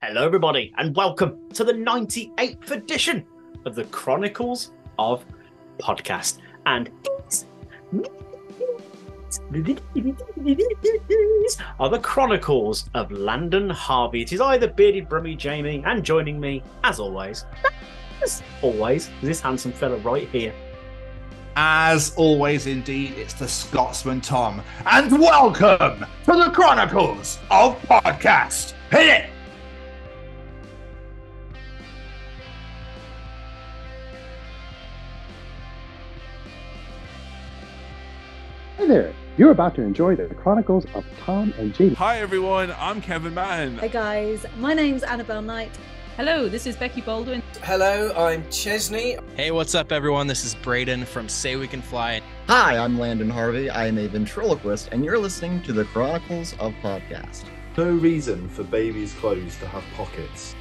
Hello, everybody, and welcome to the 98th edition of the Chronicles of Podcast. And these are the Chronicles of Landon Harvey. It is I, the bearded Brummy Jamie, and joining me, as always, is this handsome fella right here. As always, indeed, it's the Scotsman Tom. And welcome to the Chronicles of Podcast. Hit it! Hi there, you're about to enjoy the Chronicles of Tom and Jamie. Hi everyone, I'm Kevin Mann. Hey guys, my name's Annabelle Knight. Hello, this is Becky Baldwin. Hello, I'm Chesney. Hey, what's up everyone? This is Braden from Say We Can Fly. Hi, I'm Landon Harvey. I am a ventriloquist, and you're listening to the Chronicles of Podcast. No reason for babies' clothes to have pockets.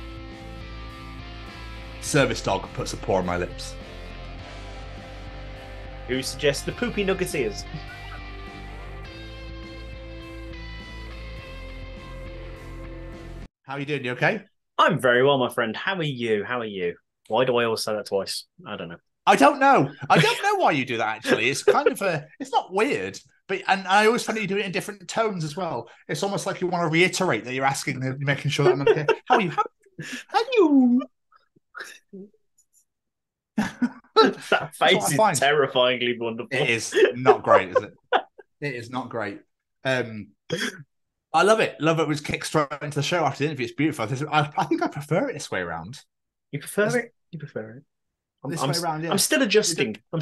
Service dog puts a paw on my lips. Who suggests the poopy nugget ears? How are you doing? You okay? I'm very well, my friend. How are you? Why do I always say that twice? I don't know. I don't know why you do that, actually. It's kind of it's not weird, but and I always find that you do it in different tones as well. It's almost like you want to reiterate that you're asking, you're making sure that I'm okay. How are you? How are you? That face is terrifyingly wonderful. It is not great, is it? It is not great. I love it. Love it. Was kicked straight into the show after the interview. It's beautiful. I think I prefer it this way around. You prefer it? You prefer it? This way around, yeah. I'm still adjusting. Oh,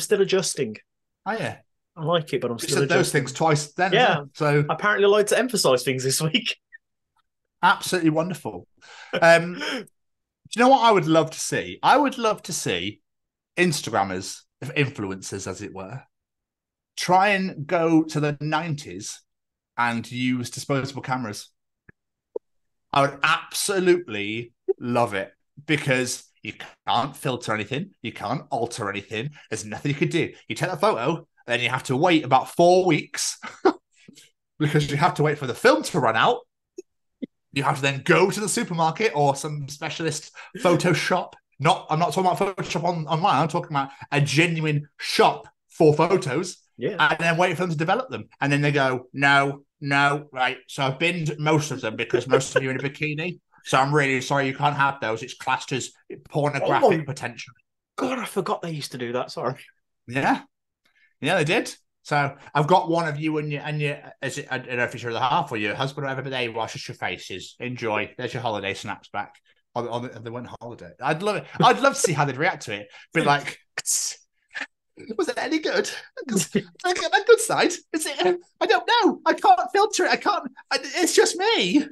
yeah. I like it, but I'm still said adjusting. those things twice then. Yeah. So apparently I like to emphasise things this week. Absolutely wonderful. Do you know what I would love to see? I would love to see Instagrammers, influencers, as it were, try and go to the 90s and use disposable cameras. I would absolutely love it because you can't filter anything. You can't alter anything. There's nothing you could do. You take that photo, then you have to wait about 4 weeks because you have to wait for the film to run out. You have to then go to the supermarket or some specialist photo shop. I'm not talking about Photoshop online. I'm talking about a genuine shop for photos. Yeah. And then wait for them to develop them. And then they go, no, right. So I've binned most of them because most of you are in a bikini. So I'm really sorry you can't have those. It's classed as pornographic potentially. God, I forgot they used to do that. Sorry. Yeah, they did. So I've got one of you and your I don't know if it's your other half or your husband or whatever, but they washes your faces. Enjoy. There's your holiday snaps back. They went on holiday. I'd love it. I'd love to see how they'd react to it. But like, was it any good? I get that good side. Is it? I don't know. I can't filter it. It's just me.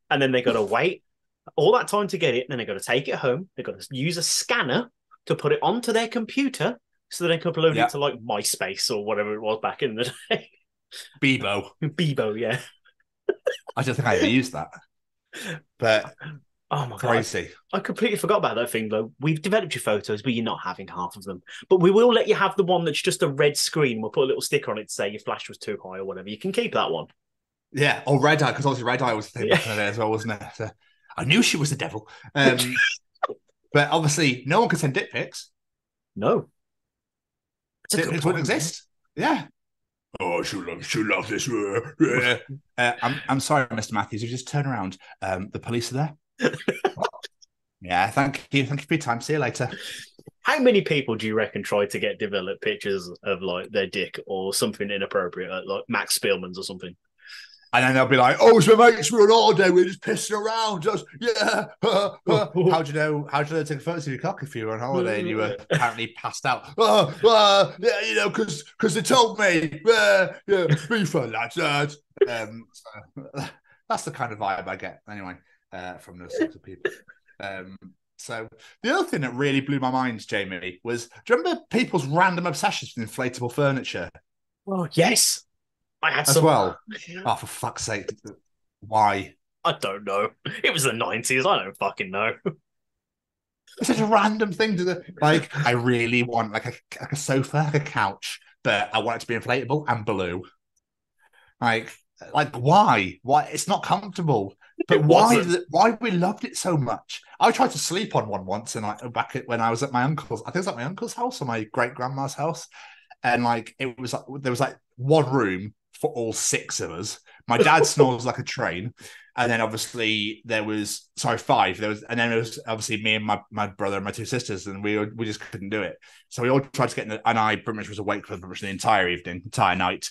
And then they got to wait all that time to get it. And then they got to take it home. They got to use a scanner to put it onto their computer so that they can upload it to like MySpace or whatever it was back in the day. Bebo, yeah. I don't think I ever used that. But oh my God. Crazy. I completely forgot about that thing, though. We've developed your photos, but you're not having half of them. But we will let you have the one that's just a red screen. We'll put a little sticker on it to say your flash was too high or whatever. You can keep that one. Yeah, or Red Eye, because obviously Red Eye was the thing back in the day as well, wasn't it? So I knew she was the devil. But obviously, no one could send dick pics. No. Dick pics wouldn't exist. Yeah. Oh, she loves this. I'm sorry, Mr. Matthews. You just turn around. The police are there. Yeah, thank you. Thank you for your time. See you later. How many people do you reckon tried to get developed pictures of like their dick or something inappropriate, like Max Spielman's or something? And then they'll be like, "Oh, so mates, we're on holiday. We're just pissing around. Just, yeah." How do you know? How do they take photos of your cock if you were on holiday and you were apparently passed out? Yeah, you know, because they told me. Yeah, be fun, lads. So that's the kind of vibe I get anyway from those sorts of people. So the other thing that really blew my mind, Jamie, was do you remember people's random obsessions with inflatable furniture? Oh yes. I had as some... well. Oh, for fuck's sake. Why? I don't know. It was the 90s. I don't fucking know. It's such a random thing to do. Like, I really want like a sofa, like a couch, but I want it to be inflatable and blue. Like why? Why? It's not comfortable. But why we loved it so much? I tried to sleep on one once, and when I was at my uncle's, I think it was at my uncle's house or my great grandma's house, and there was like one room for all 6 of us. My dad snores like a train, and then obviously there was 5. And then it was obviously me and my brother and my 2 sisters, and we just couldn't do it. So we all tried to get in, and I pretty much was awake for pretty much the entire night.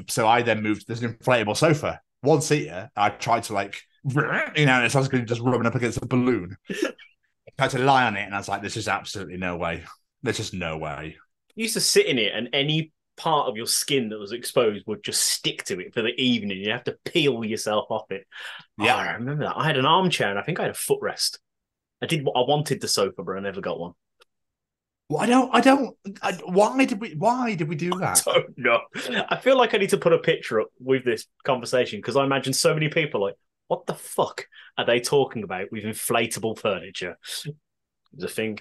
So I then moved. There's an inflatable sofa, 1-seater. I tried to and I was going to just rubbing up against a balloon. I tried to lie on it, and I was like, "There's just absolutely no way. There's just no way." You used to sit in it, and any part of your skin that was exposed would just stick to it for the evening. You have to peel yourself off it. Yeah, I remember that. I had an armchair, and I think I had a footrest. I wanted the sofa, but I never got one. Well, why did we do that? I don't know. I feel like I need to put a picture up with this conversation, because I imagine so many people like, what the fuck are they talking about with inflatable furniture? It was a thing.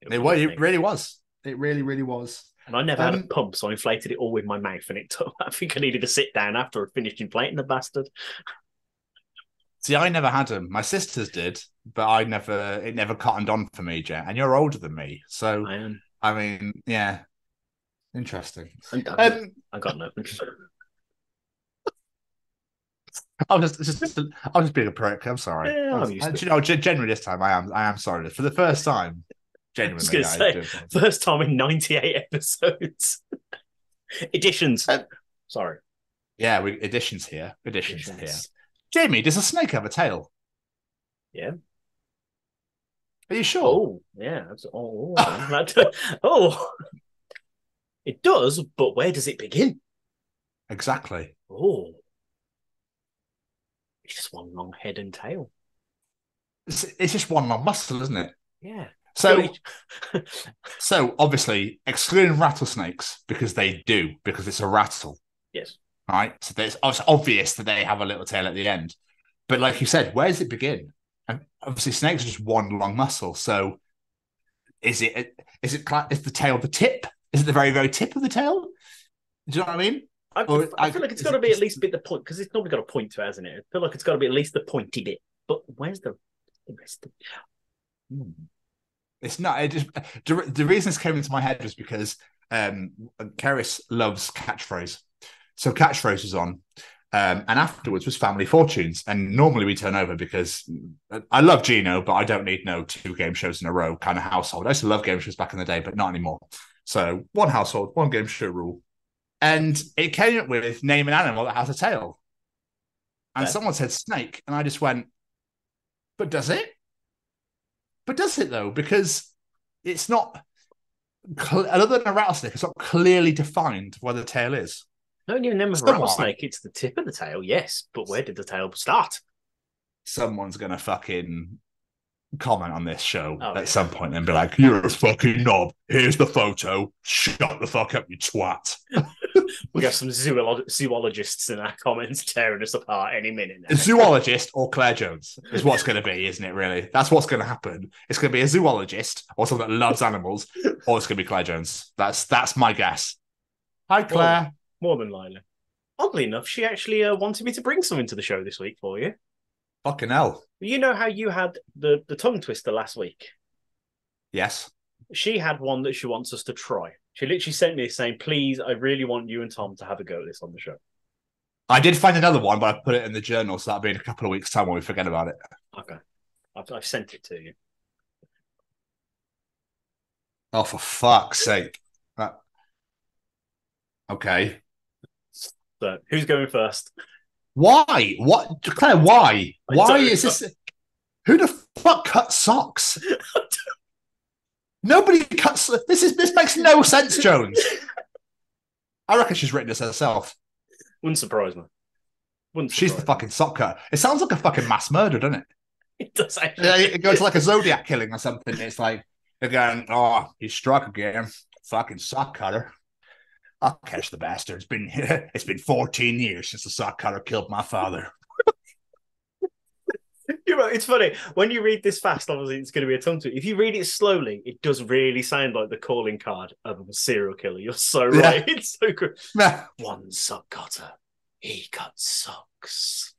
It really was. It really, really was. And I never had a pump, so I inflated it all with my mouth, and I think I needed to sit down after I finished inflating the bastard. See, I never had them. My sisters did, but it never cottoned on for me, Jet. And you're older than me, so I am. I mean, yeah, interesting. I got nothing. I was just being a prick. I'm sorry. Yeah, generally this time I am sorry. For the first time, genuinely. First time in 98 episodes. Editions. Sorry. Yeah, editions here. Jamie, does a snake have a tail? Yeah. Are you sure? Oh, yeah. It does, but where does it begin? Exactly. Oh. It's just one long head and tail. It's just one long muscle, isn't it? Yeah. So obviously, excluding rattlesnakes, because it's a rattle. Yes. Right? So it's obvious that they have a little tail at the end. But like you said, where does it begin? And obviously, snakes are just one long muscle. So is the tail the tip? Is it the very, very tip of the tail? Do you know what I mean? I feel like it's got to be at least a bit the point, because it's normally got a point to it, hasn't it? I feel like it's got to be at least the pointy bit. But where's the rest of it? It's not. The reason this came into my head was because Keris loves catchphrase. So catchphrase was on, and afterwards was Family Fortunes. And normally we turn over because I love Gino, but I don't need 2 game shows in a row kind of household. I used to love game shows back in the day, but not anymore. So one household, one game show rule. And it came up with name an animal that has a tail. And someone said snake, and I just went, but does it? But does it though? Because it's not, other than a rattlesnake, it's not clearly defined where the tail is. No, you never rattlesnake. It's the tip of the tail, yes. But where did the tail start? Someone's going to fucking comment on this show at some point and be like, you're a fucking knob. Here's the photo. Shut the fuck up, you twat. We have some zoologists in our comments tearing us apart any minute now. A zoologist or Claire Jones is what's going to be, isn't it, really? That's what's going to happen. It's going to be a zoologist or someone that loves animals, or it's going to be Claire Jones. That's my guess. Hi, Claire. More than likely. Oddly enough, she actually wanted me to bring something to the show this week for you. Fucking hell. You know how you had the tongue twister last week? Yes. She had one that she wants us to try. She literally sent me saying, please, I really want you and Tom to have a go at this on the show. I did find another one, but I put it in the journal, so that'll be in a couple of weeks' time when we forget about it. Okay. I've sent it to you. Oh, for fuck's sake. Okay. So, who's going first? Why? What? Claire, why? Why is this? Who the fuck cuts socks? Nobody cuts. This makes no sense, Jones. I reckon she's written this herself. Wouldn't surprise me. She's the fucking sock cutter. It sounds like a fucking mass murder, doesn't it? It does actually. It goes like a Zodiac killing or something. It's like they're going, oh, he struck again. Fucking sock cutter. I'll catch the bastard. It's been 14 years since the sock cutter killed my father. It's funny when you read this fast. Obviously, it's going to be a tongue twister. If you read it slowly, it does really sound like the calling card of a serial killer. You're so right. Yeah. It's so good. Yeah. One sock cutter, he cuts socks.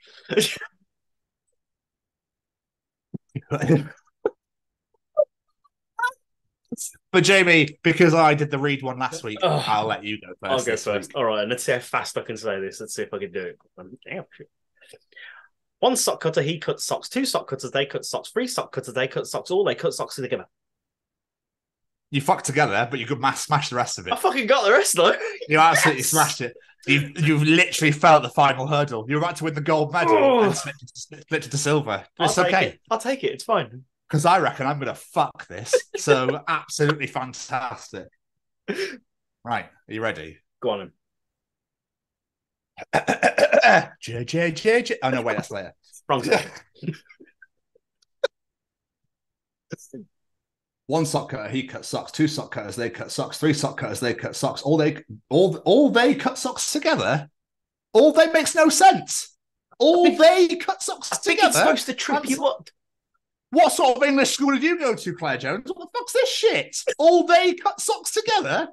But Jamie, because I did the read one last week, I'll let you go first. I'll go first. Week. All right, and let's see how fast I can say this. Let's see if I can do it. One sock cutter, he cuts socks. Two sock cutters, they cut socks. Three sock cutters, they cut socks. All they cut socks together. You fucked together, but you could smash the rest of it. I fucking got the rest, though. You absolutely smashed it. You've literally fell at the final hurdle. You're about to win the gold medal and split it to silver. It's okay. I'll take it. It's fine. Because I reckon I'm going to fuck this. So absolutely fantastic. Right. Are you ready? Go on. Oh, no, wait, that's later. Wrong side. One sock cutter, he cuts socks. Two sock cutters, they cut socks. Three sock cutters, they cut socks. All they cut socks together. All they makes no sense. They cut socks together. I think it's supposed to trip you up. What sort of English school did you go to, Claire Jones? What the fuck's this shit? All they cut socks together?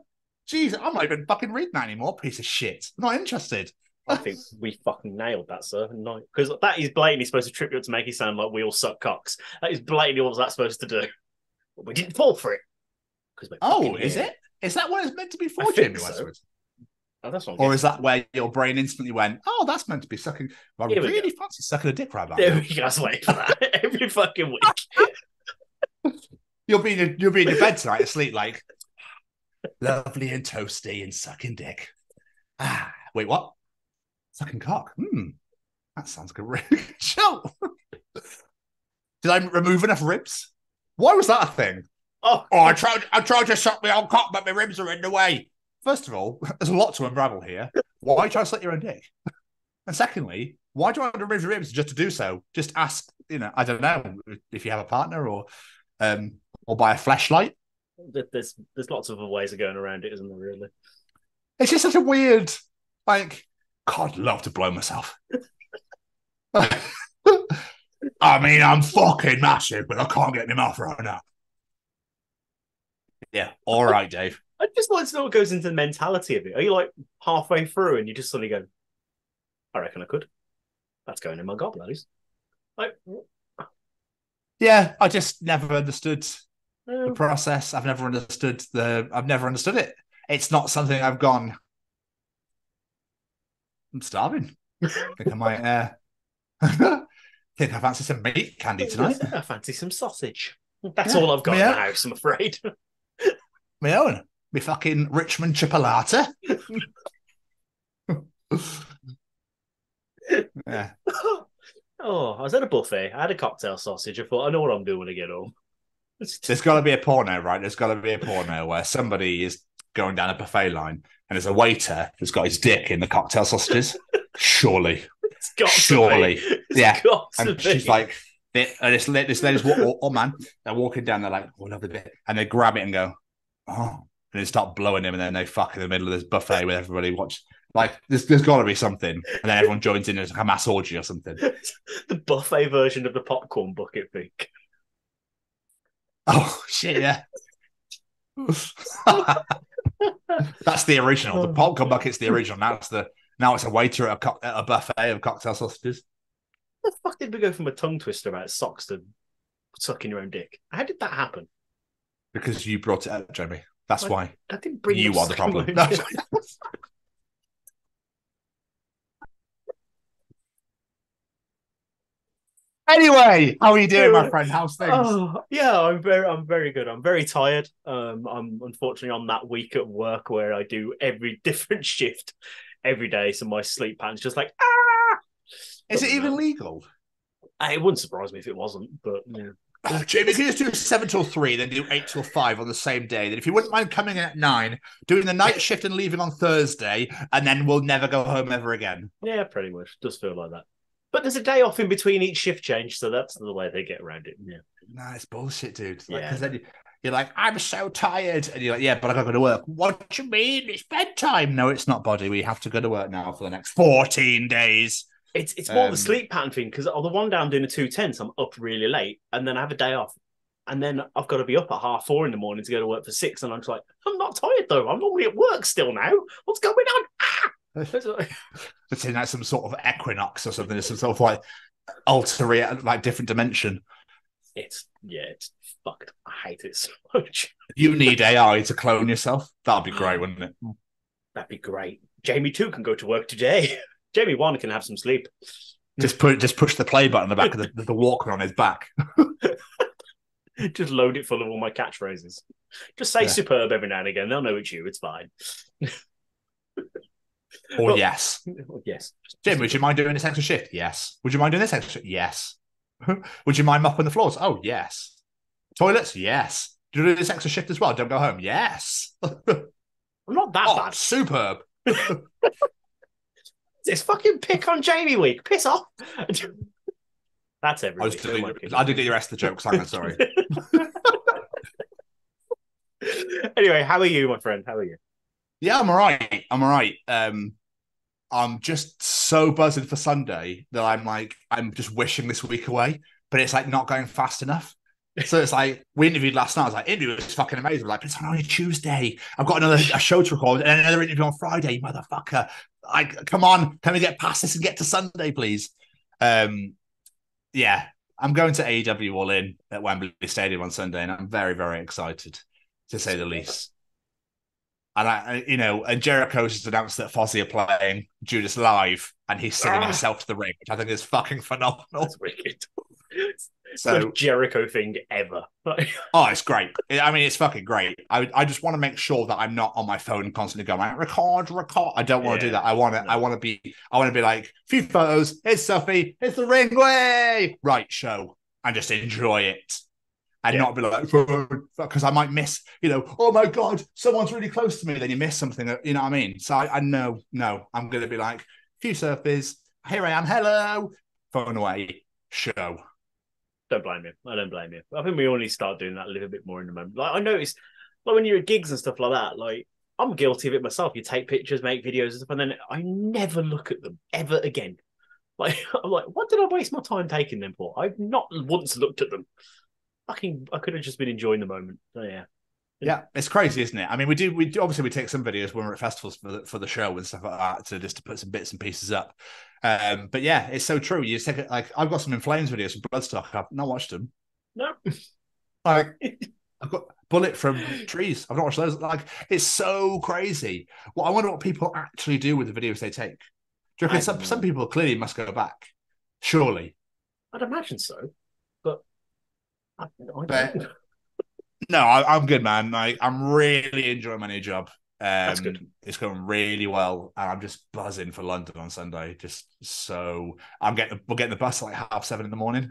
Jesus, I'm not even fucking reading that anymore, piece of shit. I'm not interested. I think we fucking nailed that, sir. No, because that is blatantly supposed to trip you up to make you sound like we all suck cocks. That is blatantly what that's supposed to do. But we didn't fall for it. Is it? Is that what it's meant to be for, Jamie Westwood? Oh, that's not or is that where your brain instantly went, oh, that's meant to be sucking? I really fancy sucking a dick right now. There we go. Let's wait for that every fucking week. You'll be in your bed tonight asleep like, lovely and toasty and sucking dick. Wait, what? Sucking cock. That sounds like a really good show. Did I remove enough ribs? Why was that a thing? I tried to suck my own cock, but my ribs are in the way. First of all, there's a lot to unravel here. Why try to slit your own dick? And secondly, why do you want to remove your ribs just to do so? Just ask, I don't know, if you have a partner or buy a fleshlight. There's lots of other ways of going around it, isn't there, really? It's just such a weird, God, I'd love to blow myself. I mean, I'm fucking massive, but I can't get my mouth right now. Yeah, all right, Dave. I just want to know what goes into the mentality of it. Are you like halfway through and you just suddenly go, I reckon I could. That's going in my gobblers. Yeah, I just never understood the process. I've never understood it. It's not something I've gone, I'm starving. I think I might think I fancy some meat candy tonight. I fancy some sausage. That's all I've got in the house, I'm afraid. My own. My fucking Richmond chipolata. Yeah. I was at a buffet. I had a cocktail sausage. I thought, I know what I'm doing when I get home. There's got to be a porno, right? There's got to be a porno where somebody is going down a buffet line and there's a waiter who's got his dick in the cocktail sausages. Surely. It's got Surely. To be. Yeah. And she's like, this lady's man, they're walking down, they're like, oh, lovely bit. And they grab it and go, oh. And they start blowing him and then they fuck in the middle of this buffet with everybody watch. Like, there's got to be something. And then everyone joins in as like a mass orgy or something. The buffet version of the popcorn bucket thing. Oh, shit, yeah. That's the original. The popcorn bucket's the original. Now it's a waiter at a buffet of cocktail sausages. How the fuck did we go from a tongue twister about socks to sucking your own dick? How did that happen? Because you brought it up, Jamie. That's why. I didn't bring you are the problem. Anyway, how are you doing, my friend? How's things? I'm very good. I'm very tired. I'm unfortunately on that week at work where I do every different shift every day, so my sleep pattern's just like Is it even legal? It wouldn't surprise me if it wasn't, but yeah. Jamie, can you just do 7 till 3, then do 8 till 5 on the same day? Then if you wouldn't mind coming in at 9, doing the night shift and leaving on Thursday, and then we'll never go home ever again. Yeah, pretty much. Does feel like that. But there's a day off in between each shift change, so that's the way they get around it. Yeah. Nah, it's bullshit, dude. Because then you're like, I'm so tired. And you're like, yeah, but I got to go to work. What do you mean? It's bedtime. No, it's not, buddy. We have to go to work now for the next 14 days. It's more the sleep pattern thing, because on the one day I'm doing a 2:10, so I'm up really late, and then I have a day off. And then I've got to be up at 4:30 in the morning to go to work for 6, and I'm just like, I'm not tired, though. I'm normally at work still now. What's going on? It's in like some sort of equinox or something. It's some sort of like ulterior, like different dimension. it's fucked. I hate it so much. You need AI to clone yourself. That'd be great, wouldn't it? That'd be great. Jamie 2 can go to work today. Jamie 1 can have some sleep. Just push the play button on the back of the Walkman on his back. Just load it full of all my catchphrases. Just say superb every now and again. They'll know it's you. It's fine. Or yes. Yes. Jim, would you mind doing this extra shift? Yes. Would you mind doing this extra shift? Yes. Would you mind mopping the floors? Oh, yes. Toilets? Yes. Do you do this extra shift as well? Don't go home? Yes. I'm not that bad. Superb. It's fucking pick on Jamie week. Piss off. That's every week. I did the rest of the jokes. I'm sorry. Anyway, how are you, my friend? How are you? Yeah, I'm all right. I'm just so buzzing for Sunday that I'm just wishing this week away, but it's like not going fast enough. So it's like, we interviewed last night. I was like, interview was fucking amazing. We're like, but it's on only Tuesday. I've got a show to record and another interview on Friday, motherfucker. Come on, can we get past this and get to Sunday, please? Yeah, I'm going to AEW All In at Wembley Stadium on Sunday, and I'm very, very excited, to say the least. And and Jericho's just announced that Fozzy are playing Judas live, and he's singing himself to the ring, which I think is fucking phenomenal. That's wicked. So the Jericho thing ever. Oh, it's great. I mean, it's fucking great. I just want to make sure that I'm not on my phone constantly going like, record. I don't want to do that. I want to be like, few photos. It's Sophie. It's the ring. Way right show, and just enjoy it. And not be like, because I might miss, oh my God, someone's really close to me. Then you miss something, you know what I mean? So I know, I'm going to be like, few surfers, here I am, hello, phone away, show. Don't blame you. I don't blame you. I think we only start doing that a little bit more in the moment. Like I noticed, like when you're at gigs and stuff like that, like I'm guilty of it myself. You take pictures, make videos and stuff, and then I never look at them ever again. Like I'm like, what did I waste my time taking them for? I've not once looked at them. I could have just been enjoying the moment. So yeah, it's crazy, isn't it? I mean, we do obviously we take some videos when we're at festivals for the show and stuff like that to put some bits and pieces up. But yeah, it's so true. You take it, like I've got some In Flames videos from Bloodstock. I've not watched them. No, like I've got Bullet from Trees. I've not watched those. Like it's so crazy. Well, I wonder what people actually do with the videos they take. Do you reckon some people clearly must go back? Surely, I'd imagine so. No, I'm good, man. Like, I'm really enjoying my new job. That's good. It's going really well, and I'm just buzzing for London on Sunday. We're getting the bus at like 7:30 in the morning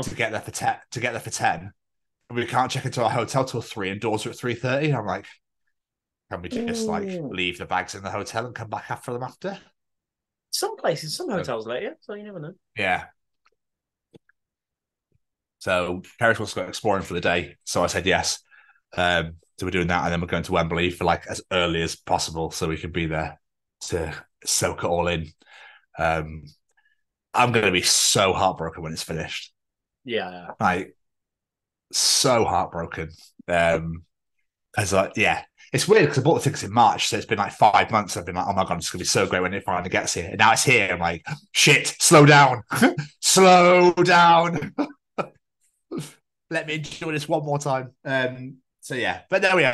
to get there for 10. And we can't check into our hotel till 3, and doors are at 3:30. I'm like, can we just leave the bags in the hotel and come back after them after? Some hotels let you, so you never know. Yeah. So Paris wants to go exploring for the day. So I said yes. So we're doing that. And then we're going to Wembley for like as early as possible so we can be there to soak it all in. I'm going to be so heartbroken when it's finished. Yeah. Like, so heartbroken. It's weird because I bought the tickets in March. So it's been like 5 months. I've been like, oh my God, it's going to be so great when it finally gets here. And now it's here. I'm like, shit, slow down. Slow down. Let me enjoy this one more time. So yeah, but there we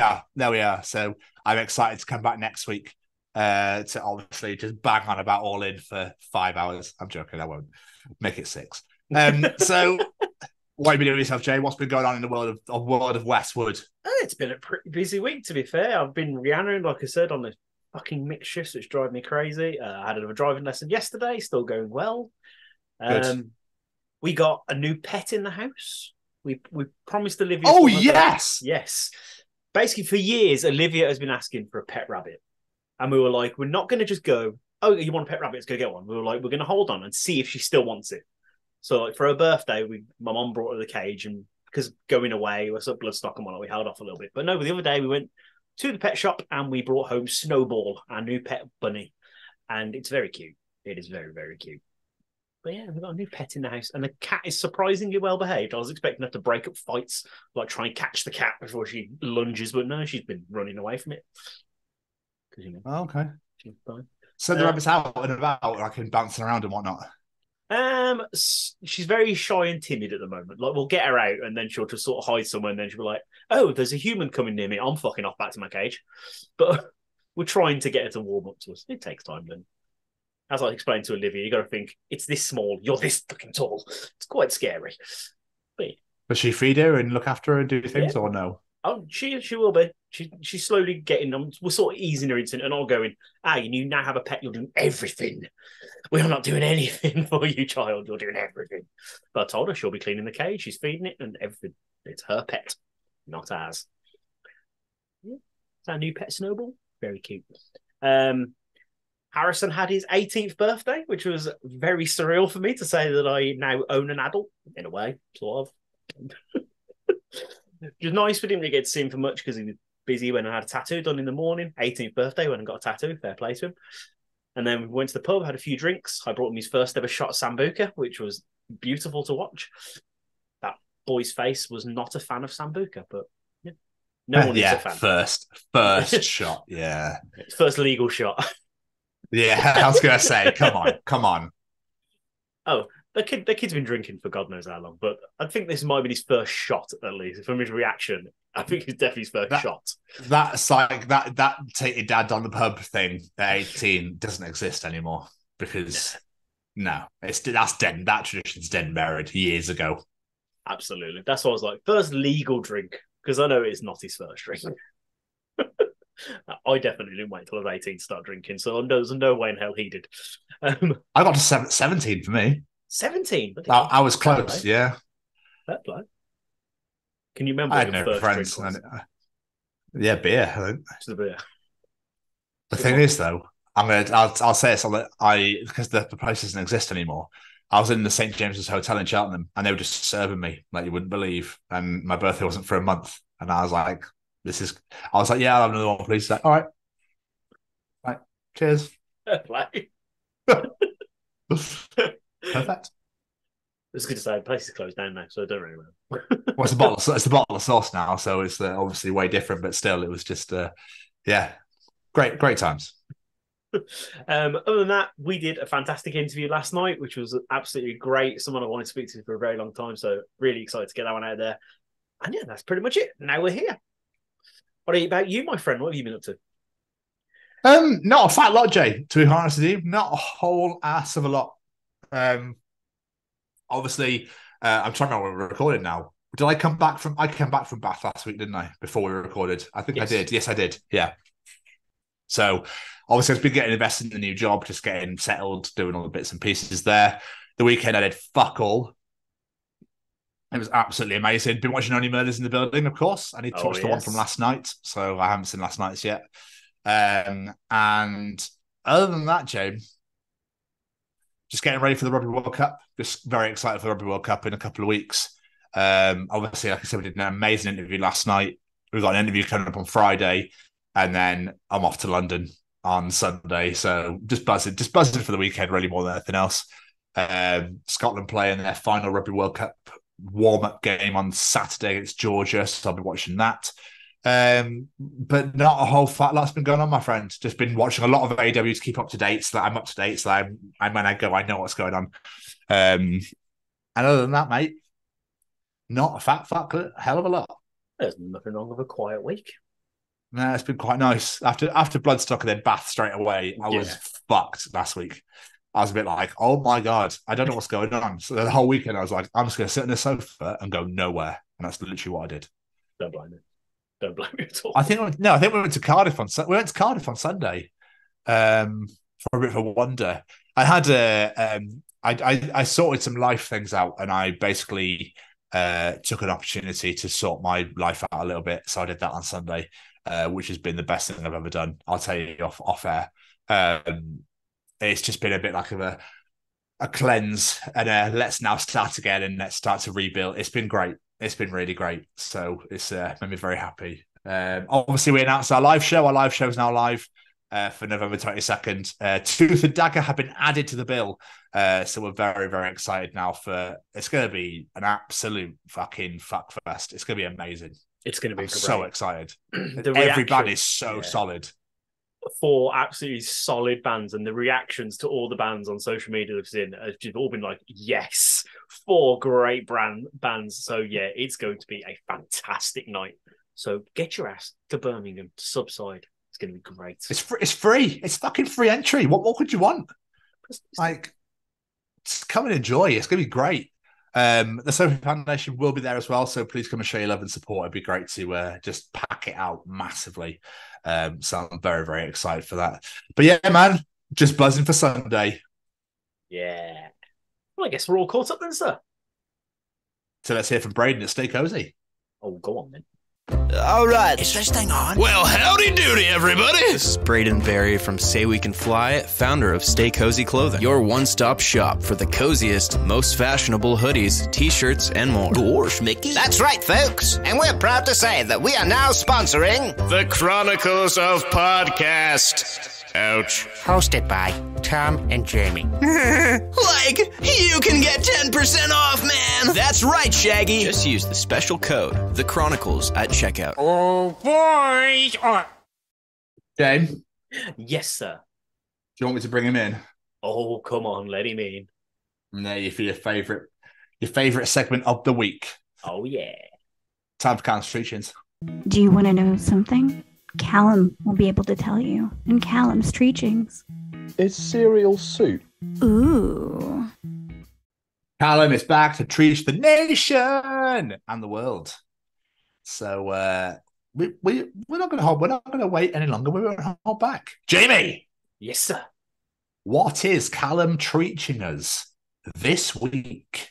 are. So I'm excited to come back next week to obviously just bang on about All In for 5 hours. I'm joking, I won't make it 6. So what have you been doing with yourself, Jay? What's been going on in the world of Westwood? It's been a pretty busy week, to be fair. I've been Rihanna, like I said, on the fucking mixed shifts, which drive me crazy. I had a driving lesson yesterday, still going well. We got a new pet in the house. We promised Olivia. Oh, yes. Yes. Basically, for years, Olivia has been asking for a pet rabbit. And we were like, we're not going to just go, oh, you want a pet rabbit? Let's go get one. We were like, we're going to hold on and see if she still wants it. So like for her birthday, my mom brought her the cage, and because going away, we're sort of bloodstock and whatnot, we held off a little bit. But no, the other day we went to the pet shop and we brought home Snowball, our new pet bunny. And it's very cute. It is very, very cute. But yeah, we've got a new pet in the house, and the cat is surprisingly well behaved. I was expecting her to break up fights, like try and catch the cat before she lunges, but no, she's been running away from it. Oh, okay. She's fine. So the rabbit's out and about, like, and bouncing around and whatnot. She's very shy and timid at the moment. Like, we'll get her out, and then she'll just sort of hide somewhere, and then she'll be like, "Oh, there's a human coming near me. I'm fucking off back to my cage." But we're trying to get her to warm up to us. It takes time, then. As I explained to Olivia, you got to think it's this small. You're this fucking tall. It's quite scary. But Does she feed her and look after her and do things, or no? Oh, she will be. She's slowly getting them. We're sort of easing her into it and all going, you now have a pet, you're doing everything. We're not doing anything for you, child. You're doing everything. But I told her she'll be cleaning the cage, she's feeding it, and everything. It's her pet, not ours. Yeah. It's our new pet, Snowball. Very cute. Harrison had his 18th birthday, which was very surreal for me to say that I now own an adult, in a way, sort of. It was nice. We didn't really get to see him for much because he was busy when I had a tattoo done in the morning. 18th birthday when I got a tattoo. Fair play to him. And then we went to the pub, had a few drinks. I brought him his first ever shot of Sambuca, which was beautiful to watch. That boy's face was not a fan of Sambuca, but yeah, no one is a fan. First shot, yeah. First legal shot. Yeah, I was going to say, come on. Oh, the kid's been drinking for God knows how long, but I think this might be his first shot, at least. From his reaction, I think it's definitely his first shot. That's like that take your dad on the pub thing at 18 doesn't exist anymore because that's dead. That tradition's dead and buried years ago. Absolutely. That's why I was like, first legal drink, because I know it's not his first drink. I definitely didn't wait till I was 18 to start drinking, so there's no way in hell he did. I got to 17 for me. 17? I was close, yeah. Fair play. Can you remember I had no friends. Yeah, beer, I think. Just the beer. The thing is, though, I'll say it so that because the place doesn't exist anymore. I was in the St. James's Hotel in Cheltenham, and they were just serving me like you wouldn't believe. And my birthday wasn't for a month, and I was like, yeah, I'll have another one, please. Like, all right, cheers. Play. Perfect. It's good to say the place is closed down now, so I don't really know. Well, it's the bottle of sauce now, so it's obviously way different, but still, it was just great times. Other than that, we did a fantastic interview last night, which was absolutely great. Someone I wanted to speak to for a very long time, so really excited to get that one out there. And yeah, that's pretty much it. Now we're here. What about you, my friend? What have you been up to? Not a fat lot, Jay, to be honest with you. Not a whole ass of a lot. Obviously, I'm trying to remember when we're recording now. I came back from Bath last week, didn't I? Before we recorded. I think yes. I did. Yes, I did. Yeah. So obviously I've been getting invested in the new job, just getting settled, doing all the bits and pieces there. The weekend I did fuck all. It was absolutely amazing. Been watching Only Murders in the Building, of course. I need to watch the one from last night, so I haven't seen last night's yet. And other than that, James, just getting ready for the Rugby World Cup. Just very excited for the Rugby World Cup in a couple of weeks. Obviously, like I said, we did an amazing interview last night. We've got an interview coming up on Friday, and then I'm off to London on Sunday. So just buzzing for the weekend, really, more than anything else. Scotland playing their final Rugby World Cup warm-up game on Saturday against Georgia, so I'll be watching that. But not a whole fat lot's been going on, my friend. Just been watching a lot of AW to keep up to date, so that I'm up to date, so that when I go, I know what's going on. And other than that, mate, not a fat hell of a lot. There's nothing wrong with a quiet week. No, it's been quite nice. After Bloodstock and then Bath straight away, I was fucked last week. I was a bit like, oh my God, I don't know what's going on. So the whole weekend I was like, I'm just going to sit on the sofa and go nowhere. And that's literally what I did. Don't blame me. Don't blame me at all. I think we went to Cardiff on Sunday for a bit of a wonder. I had I sorted some life things out, and I basically took an opportunity to sort my life out a little bit. So I did that on Sunday, which has been the best thing I've ever done. I'll tell you off air. It's just been a bit like of a cleanse and let's now start again and let's start to rebuild. It's been great. It's been really great. So it's made me very happy. Obviously, we announced our live show. Our live show is now live for November 22nd. Tooth and Dagger have been added to the bill. So we're very, very excited now it's going to be an absolute fucking fuck fest. It's going to be amazing. It's going to be great. So excited. Everybody's so solid. 4 absolutely solid bands, and the reactions to all the bands on social media I've seen have just all been like, yes, 4 great bands. So yeah, it's going to be a fantastic night. So get your ass to Birmingham to Subside. It's going to be great. It's free. It's fucking free entry. What more could you want? Like, just come and enjoy. It's going to be great. The Sophie Foundation will be there as well, so please come and show your love and support. It'd be great to just pack it out massively. So I'm very, very excited for that. But yeah, man, just buzzing for Sunday. Yeah. Well, I guess we're all caught up then, sir. So let's hear from Braden at Stay Cozy. Oh, go on then. All right. Is this thing on? Well, howdy doody, everybody. This is Braden Berry from Say We Can Fly, founder of Stay Cozy Clothing, your one-stop shop for the coziest, most fashionable hoodies, t-shirts, and more. Gosh, Mickey. That's right, folks. And we're proud to say that we are now sponsoring the Chronicles of Podcast. Ouch. Hosted by Tom and Jamie. Like, you can get 10% off, man! That's right, Shaggy! Just use the special code, The Chronicles, at checkout. Oh, boys! Jane? Yes, sir. Do you want me to bring him in? Oh, come on, let him in. No, for your favourite segment of the week. Oh, yeah. Time for Callum's Treachings. Do you want to know something? Callum will be able to tell you in Callum's Treachings. Is cereal soup? Ooh. Callum is back to treach the nation and the world. So we're not going to wait any longer. We won't hold back. Jamie. Yes, sir. What is Callum treaching us this week?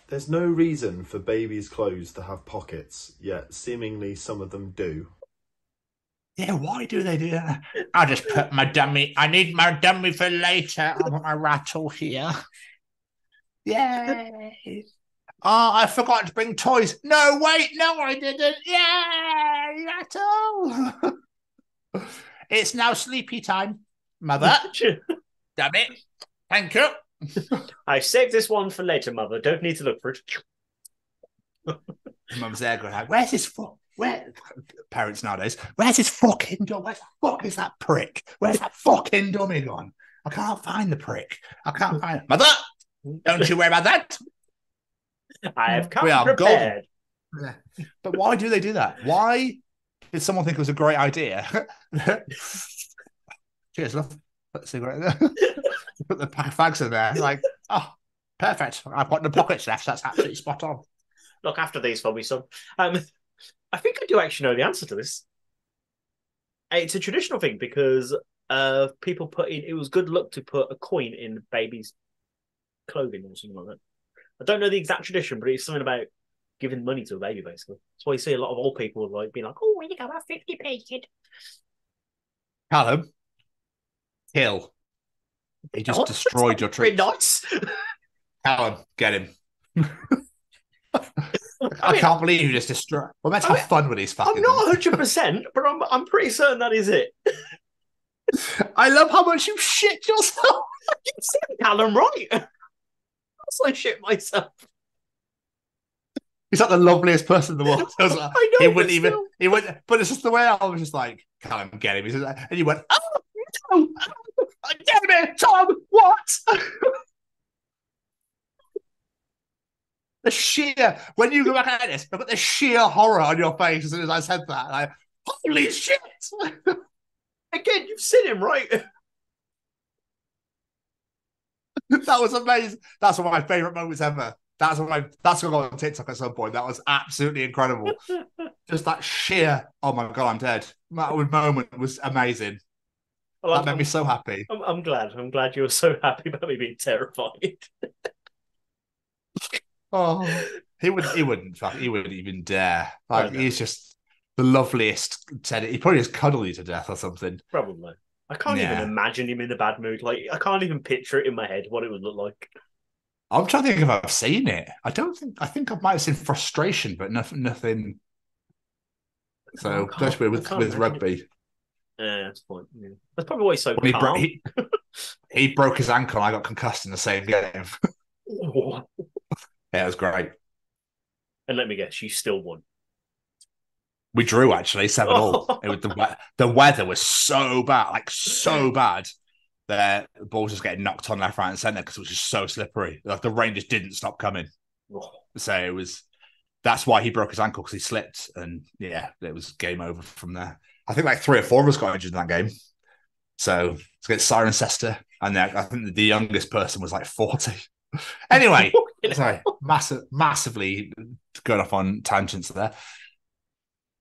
There's no reason for babies' clothes to have pockets, yet seemingly some of them do. Yeah, why do they do that? I'll just put my dummy. I need my dummy for later. I want my rattle here. Yay. Oh, I forgot to bring toys. No, wait, no, I didn't. Yay, rattle. It's now sleepy time, Mother. Damn it. Thank you. I saved this one for later, Mother. Don't need to look for it. Mum's there going, like, where's his foot? Where parents nowadays? Where's his fucking dummy? Where the fuck is that prick? Where's that fucking dummy gone? I can't find the prick. I can't find it. Mother, don't you worry about that. I have come prepared. Yeah. But why do they do that? Why did someone think it was a great idea? Cheers, love. Put the cigarette there. Put the pack of fags in there. Like, oh, perfect. I've got no pockets left. That's absolutely spot on. Look after these for me, son. I think I do actually know the answer to this. It's a traditional thing because people put in, it was good luck to put a coin in baby's clothing or something like that. I don't know the exact tradition, but it's something about giving money to a baby, basically. That's why you see a lot of old people like being like, oh, here you go, have 50p, kid. Callum, kill. He just destroyed your treat. Nice. Callum, get him. I can't believe you just destroyed. We're meant to have fun with these fucking. I'm not 100%, but I'm pretty certain that is it. I love how much you shit yourself. You said Callum right. That's like shit myself. He's like the loveliest person in the world. I know, he wouldn't even. Still. He wouldn't. But it's just the way I was just like, Callum, get him. He's like, and you went, oh no, damn it, Tom, what? The sheer, when you go back at this, look at the sheer horror on your face as soon as I said that. Like, holy shit! Again, you've seen him, right? That was amazing. That's one of my favourite moments ever. That's going to go on TikTok at some point. That was absolutely incredible. Just that sheer, oh my God, I'm dead. That moment was amazing. Well, that made me so happy. I'm glad. I'm glad you were so happy about me being terrified. Oh, he wouldn't even dare. Like, he's just the loveliest. He probably just cuddle you to death or something. Probably. I can't even imagine him in a bad mood. Like, I can't even picture it in my head what it would look like. I'm trying to think if I've seen it. I think I might have seen frustration, but nothing. So that's weird with rugby. Yeah, that's fine. Yeah. That's probably why he's so calm. He broke his ankle. And I got concussed in the same game. Yeah, it was great. And let me guess, you still won. We drew actually 7-7. It was the weather was so bad, like so bad that the ball was just getting knocked on left, right, and centre because it was just so slippery. Like the rain just didn't stop coming. So it was. That's why he broke his ankle, because he slipped, and yeah, it was game over from there. I think like 3 or 4 of us got injured in that game. So it's against Cirencester, and I think the youngest person was like 40. Anyway, sorry, massively going off on tangents there.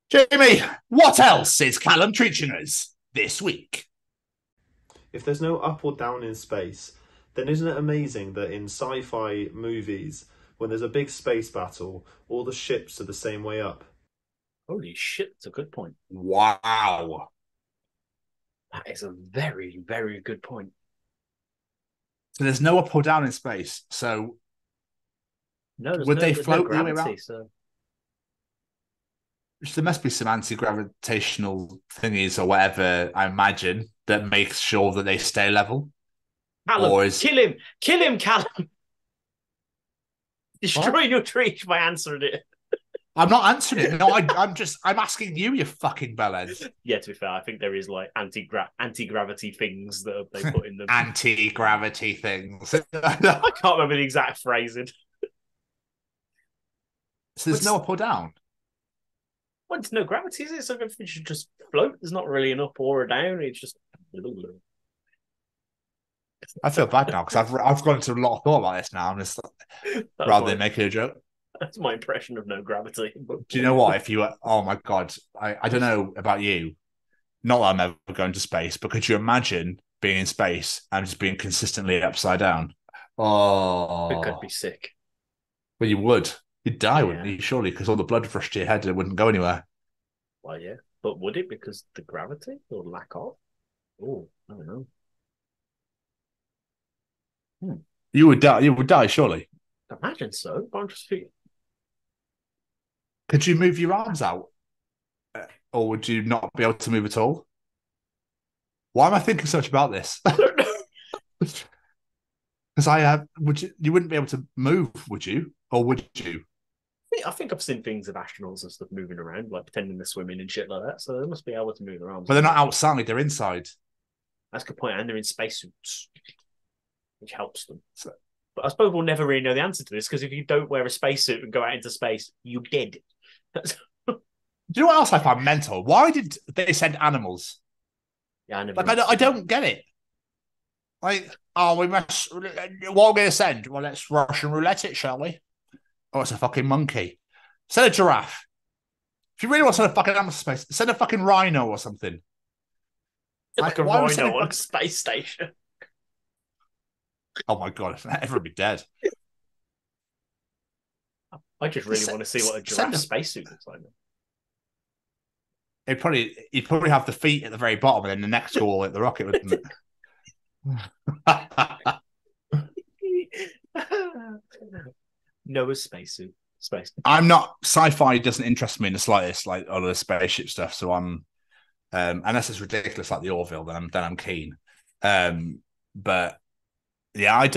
Jamie, what else is Callum teaching us this week? If there's no up or down in space, then isn't it amazing that in sci-fi movies, when there's a big space battle, all the ships are the same way up? Holy shit, that's a good point. Wow. That is a very, very good point. So there's no up or down in space. So would they float the way around? So There must be some anti-gravitational thingies or whatever, I imagine, that makes sure that they stay level. Callum, kill him, Callum. Destroy your tree by answering it. I'm not answering it. No, I'm asking you, you fucking bellend. Yeah, to be fair, I think there is like anti-gravity things that they put in them. Anti-gravity things. I can't remember the exact phrasing. So there's no up or down? Well, there's no gravity, is it? So everything should just float. There's not really an up or a down. It's just... I feel bad now because I've gone into a lot of thought about this now, and it's rather than making a joke. That's my impression of no gravity. Do you know what? If you were, oh my God, I don't know about you. Not that I'm ever going to space, but could you imagine being in space and just being consistently upside down? Oh, it could be sick. Well, you would. You'd die, wouldn't you? Surely, because all the blood rushed to your head and it wouldn't go anywhere. Well, yeah. But would it because the gravity or lack of? Oh, I don't know. You would die. You would die, surely. I imagine so. But I'm just thinking. Could you move your arms out, or would you not be able to move at all? Why am I thinking so much about this? I don't know. Because you wouldn't be able to move, would you? Or would you? I think I've seen things of astronauts and stuff moving around, like pretending they're swimming and shit like that. So they must be able to move their arms. But they're not outside; they're inside. That's a good point, and they're in spacesuits, which helps them. But I suppose we'll never really know the answer to this, because if you don't wear a spacesuit and go out into space, you're dead. Do you know what else I find mental? Why did they send animals? Yeah, I never. Like I don't get it. Like, we must. What are we going to send? Well, let's Russian roulette it, shall we? Oh, it's a fucking monkey. Send a giraffe. If you really want to send a fucking animal to space, send a fucking rhino or something. Like a rhino on a space station. Oh my God, everyone would be dead. I just really want to see what a giraffe spacesuit looks like. You'd probably have the feet at the very bottom and then the neck go all at the rocket, wouldn't it? Noah's spacesuit. I'm not. Sci-fi doesn't interest me in the slightest, like all the spaceship stuff. So I'm, unless it's ridiculous like the Orville, then I'm keen. But yeah,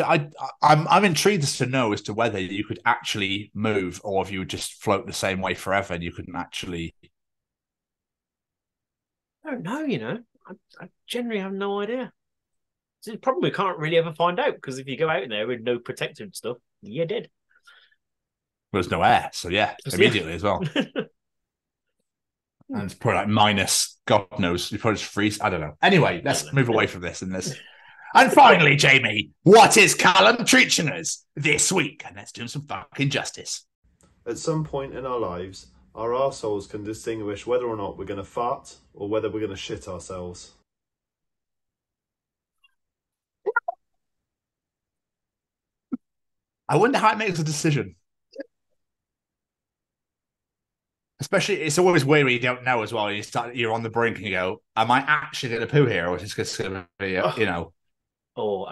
I'm intrigued to know as to whether you could actually move, or if you would just float the same way forever and you couldn't actually. I don't know. I generally have no idea. It's a problem we can't really ever find out, because if you go out there with no protective and stuff, you're dead. Well, there's no air, so yeah, immediately as well. And it's probably like minus, God knows, you probably just freeze. I don't know. Anyway, let's move away from this and this. And finally, Jamie, what is Callum teaching us this week? And let's do him some fucking justice. At some point in our lives, our arseholes can distinguish whether or not we're going to fart or whether we're going to shit ourselves. I wonder how it makes a decision. Especially, it's always weird when you don't know as well. You're on the brink and you go, am I actually going to poo here? Or is this going to be, a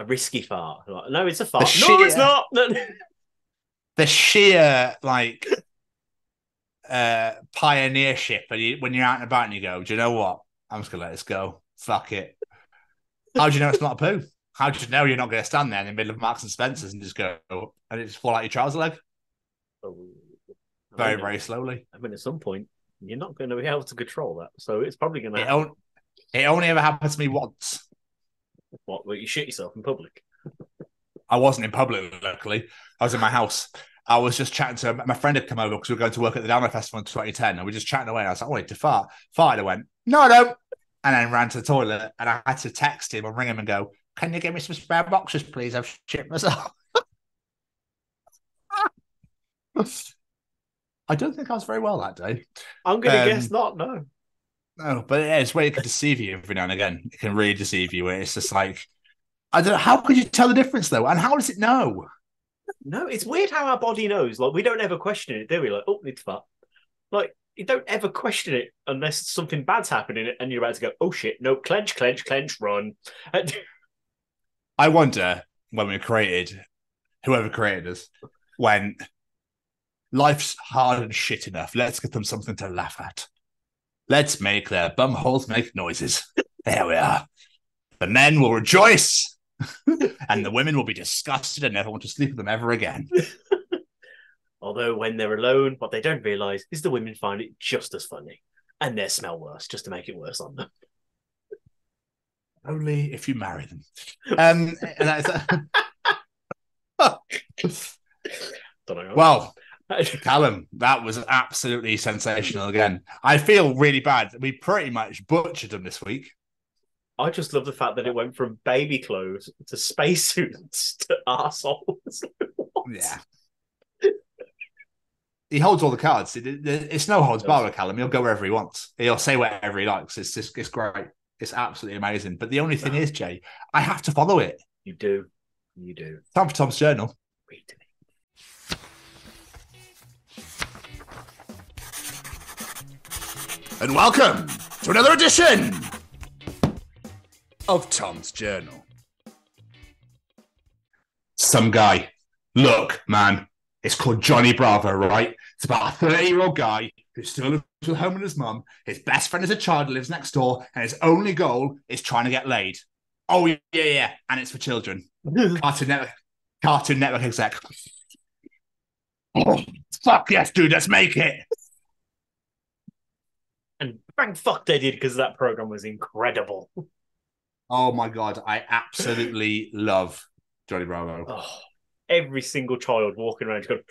risky fart. No, it's a fart. No, it's not. The sheer, pioneership. And when you're out and about and you go, do you know what? I'm just going to let this go. Fuck it. How do you know it's not a poo? How do you know you're not going to stand there in the middle of Marks and Spencer's and just go, and it just fall out your trouser leg? Very, very slowly. I mean, at some point, you're not going to be able to control that. So it's probably going to happen. It only ever happened to me once. What? Well, you shit yourself in public? I wasn't in public, luckily. I was in my house. I was just chatting to my friend had come over because we were going to work at the Download Festival in 2010, and we were just chatting away. And I was like, "Oh, wait, to fart." Farted. I went, "No, I don't." And then ran to the toilet, and I had to text him and ring him and go, "Can you give me some spare boxes, please? I've shit myself." I don't think I was very well that day. I'm going to guess not, no. No, but it's where it can deceive you every now and again. It can really deceive you. Where it's just like, I don't know. How could you tell the difference though? And how does it know? No, it's weird how our body knows. Like, we don't ever question it, do we? Like, oh, need to fart. Like, you don't ever question it unless something bad's happening and you're about to go, oh shit, no, clench, clench, clench, run. I wonder when we created, whoever created us, when life's hard and shit enough, let's give them something to laugh at. Let's make their bum holes make noises. There we are. The men will rejoice, and the women will be disgusted and never want to sleep with them ever again. Although when they're alone, what they don't realise is the women find it just as funny, and they smell worse, just to make it worse on them. Only if you marry them. Well, Callum, that was absolutely sensational again. I feel really bad. We pretty much butchered them this week. I just love the fact that it went from baby clothes to spacesuits to arseholes. Yeah. He holds all the cards. It's no holds barred with Callum. He'll go wherever he wants. He'll say whatever he likes. It's great. It's absolutely amazing. But the only thing is, Jay, I have to follow it. You do. You do. Time for Tom's Journal. Read to me. And welcome to another edition of Tom's Journal. Some guy. Look, man, it's called Johnny Bravo, right? It's about a 30-year-old guy who still lives at home with his mum. His best friend is a child who lives next door, and his only goal is trying to get laid. Oh, yeah. And it's for children. Cartoon Network exec. Oh, fuck yes, dude, let's make it. And thank fuck they did, because that program was incredible. Oh my God, I absolutely love Johnny Bravo. Oh, every single child walking around going,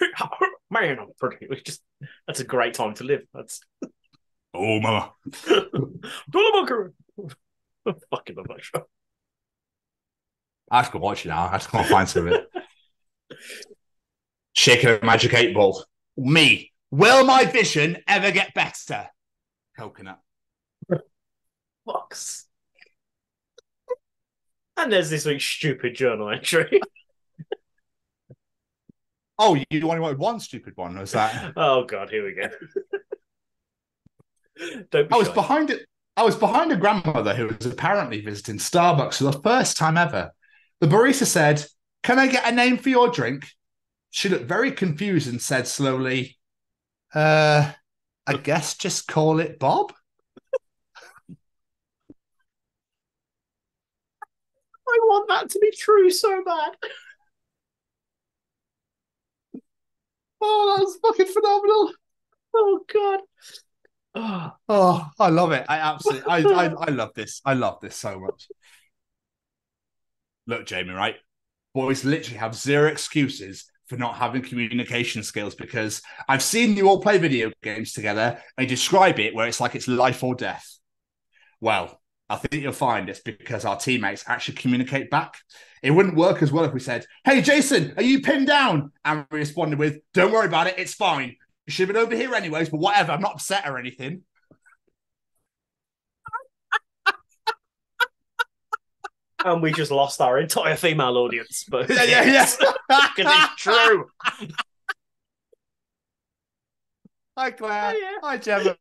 man, I'm pretty. It's just, that's a great time to live. That's oh, mama. Fucking love that show. I have to go watch it now. I just can't find some of it. Shaking a magic 8-ball. Me. Will my vision ever get better? Coconut. Fox. And there's this week's stupid journal entry. Oh, you only wanted one stupid one, was that? Oh God, here we go. Don't be I was shy. behind it. I was behind a grandmother who was apparently visiting Starbucks for the first time ever. The barista said, "Can I get a name for your drink?" She looked very confused and said slowly, I guess just call it Bob. I want that to be true so bad. Oh, that's fucking phenomenal. Oh God. Oh, I love it. I love this. I love this so much. Look, Jamie, right? Boys literally have zero excuses for not having communication skills, because I've seen you all play video games together and describe it where it's like it's life or death. Well, I think you'll find it's because our teammates actually communicate back. It wouldn't work as well if we said, "Hey, Jason, are you pinned down?" And we responded with, "Don't worry about it. It's fine. You should have been over here anyways, but whatever. I'm not upset or anything." And we just lost our entire female audience. But yeah. Because it's true. Hi, Claire. Oh, yeah. Hi, Gemma.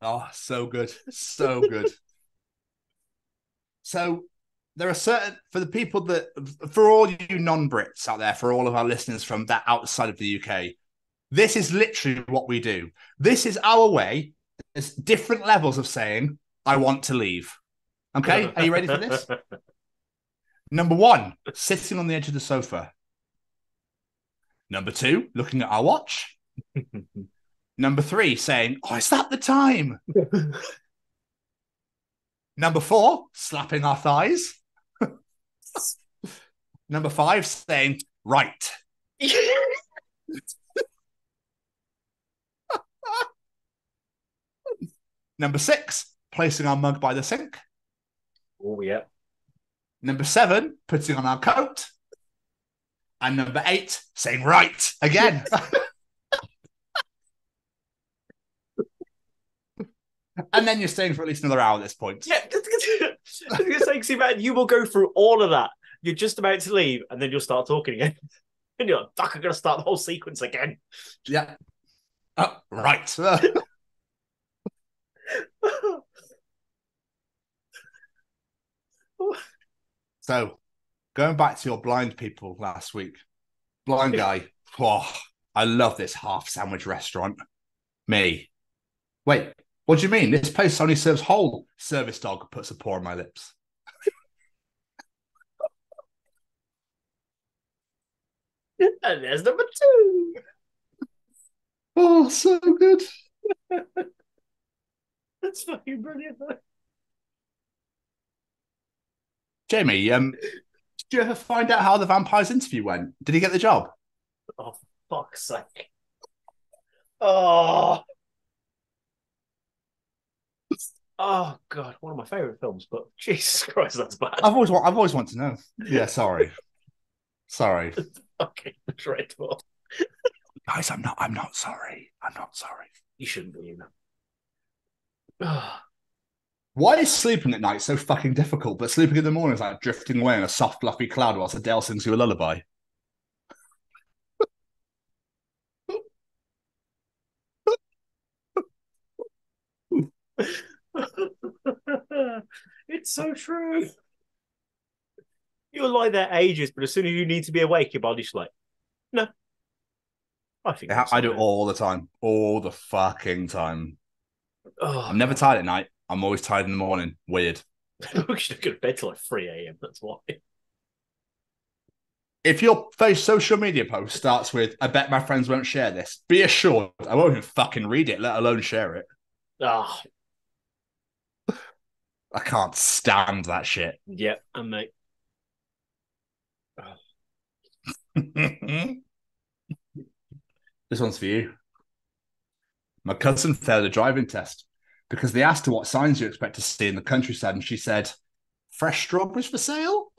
Oh, so good. So good. So there are certain, for the people that, for all you non-Brits out there, for all of our listeners from that outside of the UK, this is literally what we do. This is our way. There's different levels of saying, "I want to leave." Okay, are you ready for this? Number one, sitting on the edge of the sofa. Number 2, looking at our watch. Number 3, saying, "Oh, is that the time?" Number 4, slapping our thighs. Number 5, saying, "Right." Number 6, placing our mug by the sink. Oh, yeah. Number 7, putting on our coat. And number 8, saying "right" again. And then you're staying for at least another hour at this point. Yeah. I was going to say, see, man, you will go through all of that. You're just about to leave, and then you'll start talking again. And you're like, fuck, I'm going to start the whole sequence again. Yeah. Oh, right. So, going back to your blind people last week. Blind guy. Oh, I love this half sandwich restaurant. Me. Wait, what do you mean? This place only serves whole. Service dog puts a paw on my lips. And there's number 2. Oh, so good. That's fucking brilliant. Jamie, did you ever find out how the vampire's interview went? Did he get the job? Oh, fuck's sake. Oh. Oh, God. One of my favourite films, but Jesus Christ, that's bad. I've always wanted to know. Yeah, sorry. Sorry. Okay, dreadful. Guys, I'm not sorry. I'm not sorry. You shouldn't be, you know. Why is sleeping at night so fucking difficult, but sleeping in the morning is like drifting away in a soft, fluffy cloud whilst Adele sings you a lullaby? It's so true. You'll lie there ages, but as soon as you need to be awake, your body's like, no. I think I do it all the time. All the fucking time. Oh, I'm never tired at night. I'm always tired in the morning. Weird. We should go to bed till like 3 a.m. That's why. If your social media post starts with, "I bet my friends won't share this," be assured I won't even fucking read it, let alone share it. Ah. I can't stand that shit. Yeah, and mate. This one's for you. My cousin failed a driving test because they asked her what signs you expect to see in the countryside, and she said, "Fresh strawberries for sale?"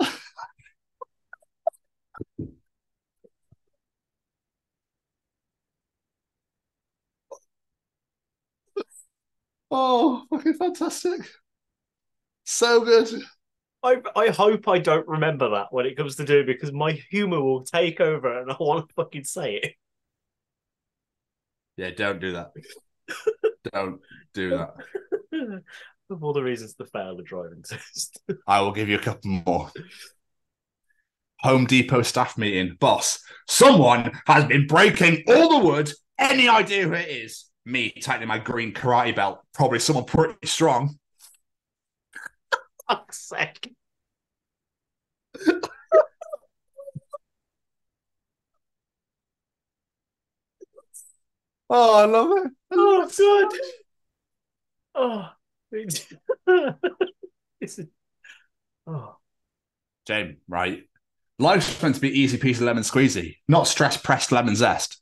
Oh, fucking fantastic. So good. I hope I don't remember that when it comes to doing, because my humour will take over and I want to fucking say it. Yeah, don't do that. Don't do that. Of all the reasons to fail the driving test. I will give you a couple more. Home Depot staff meeting. Boss, someone has been breaking all the wood. Any idea who it is? Me tightening my green karate belt. Probably someone pretty strong. Fuck's sake. Oh, I love it. Oh, God. Oh. Oh. James, right. Life's meant to be easy peasy lemon squeezy, not stress pressed lemon zest.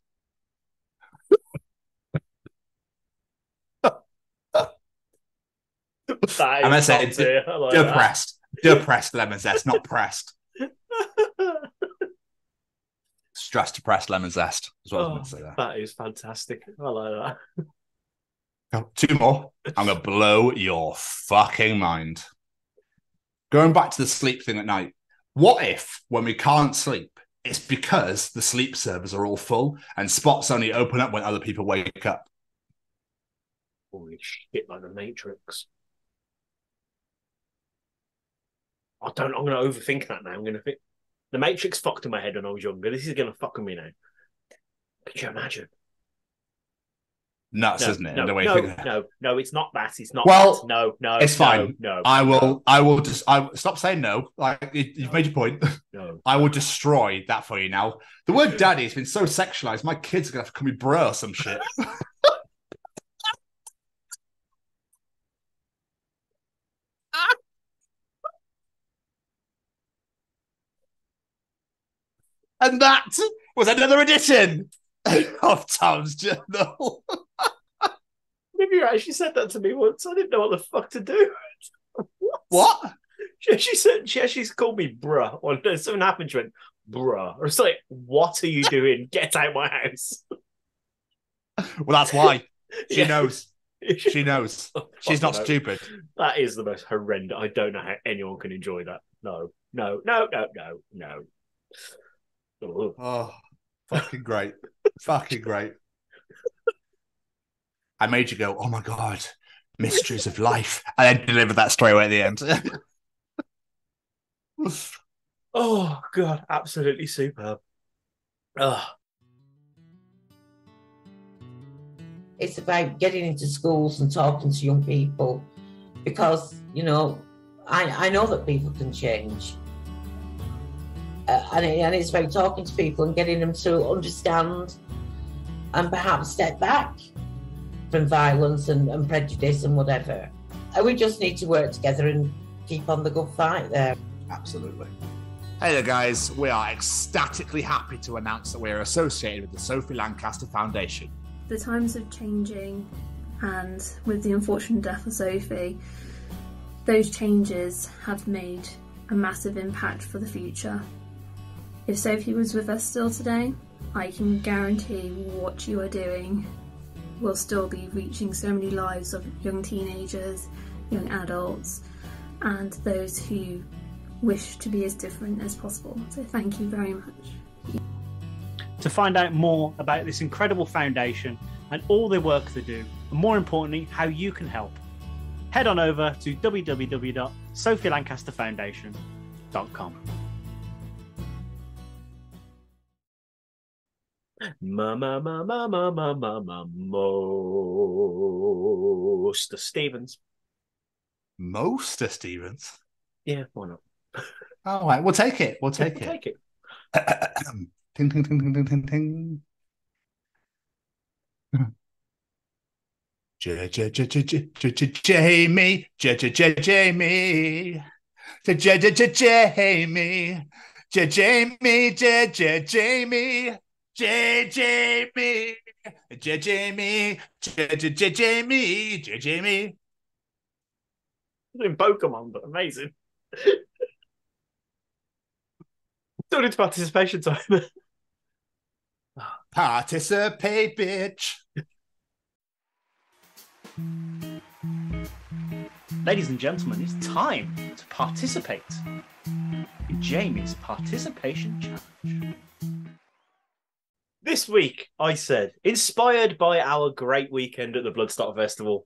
I'm gonna say depressed. Depressed lemon zest, not pressed. Stress depressed lemon zest is what I was going to say there. That is fantastic. I like that. 2 more. I'm going to blow your fucking mind. Going back to the sleep thing at night. What if, when we can't sleep, it's because the sleep servers are all full and spots only open up when other people wake up? Holy shit, like the Matrix. I'm going to overthink that now. I'm going to think the Matrix fucked in my head when I was younger. This is going to fuck with me now. Could you imagine? nuts, No, isn't it? no, The way no, it's not that. It's not well, that. No, it's fine. No, I will just stop saying no. Like you've made your point. No. I will destroy that for you now. The word daddy has been so sexualized, my kids are gonna have to call me bro or some shit. And that was another edition of Tom's Journal. Maybe you actually said that to me once. I didn't know what the fuck to do. What? She actually called me bruh. Or something happened. She went, bruh. I was like, what are you doing? Get out of my house. Well, that's why. She knows. She knows. She's not stupid. That is the most horrendous. I don't know how anyone can enjoy that. No. Oh, fucking great. Fucking great. I made you go, oh my God, mysteries of life. And then delivered that straight away at the end. Oh, God, absolutely superb. It's about getting into schools and talking to young people because, you know, I know that people can change. And it's about talking to people and getting them to understand and perhaps step back from violence and prejudice and whatever. And we just need to work together and keep on the good fight there. Absolutely. Hey there, guys. We are ecstatically happy to announce that we are associated with the Sophie Lancaster Foundation. The times are changing, and with the unfortunate death of Sophie, those changes have made a massive impact for the future. If Sophie was with us still today, I can guarantee what you are doing will still be reaching so many lives of young teenagers, young adults, and those who wish to be as different as possible. So thank you very much. To find out more about this incredible foundation and all the work they do, and more importantly, how you can help, head on over to www.sophielancasterfoundation.com. Most Stevens. Most Stevens? Yeah, why not? All right, we'll take it. We'll take it. Take it. Ting, ting, ting, ting, ting, ting, ting. Jamie, Jamie, Jamie, Jamie, Jamie, Jamie, Jamie. In Pokemon, but amazing. Don't need participation time. Participate, bitch. Ladies and gentlemen, it's time to participate in Jamie's participation challenge. This week, I said, inspired by our great weekend at the Bloodstock Festival,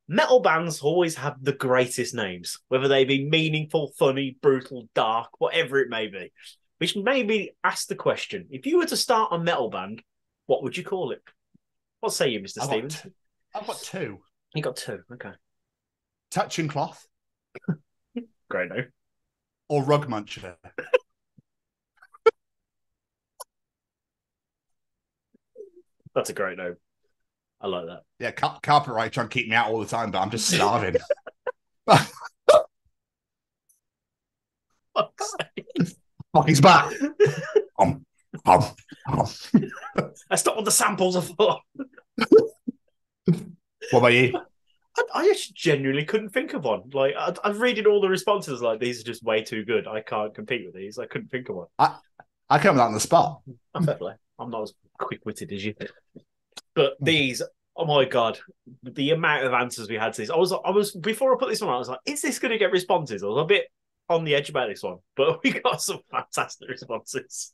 metal bands always have the greatest names, whether they be meaningful, funny, brutal, dark, whatever it may be. Which made me ask the question, if you were to start a metal band, what would you call it? What say you, Mr. Stevens? I've got two. You got two, okay. Touching Cloth. Great name. Or Rug Muncher. That's a great name. I like that. Yeah, Carpet trying to keep me out all the time, but I'm just starving. Fuck, he's back. I stopped with the samples I thought. What about you? I actually genuinely couldn't think of one. Like, I was reading all the responses, like, these are just way too good. I can't compete with these. I couldn't think of one. I came on the spot. Fair play. I'm not as quick-witted as you. But these, oh my God, the amount of answers we had to these. I was before I put this one on, I was like, is this going to get responses? I was a bit on the edge about this one, but we got some fantastic responses.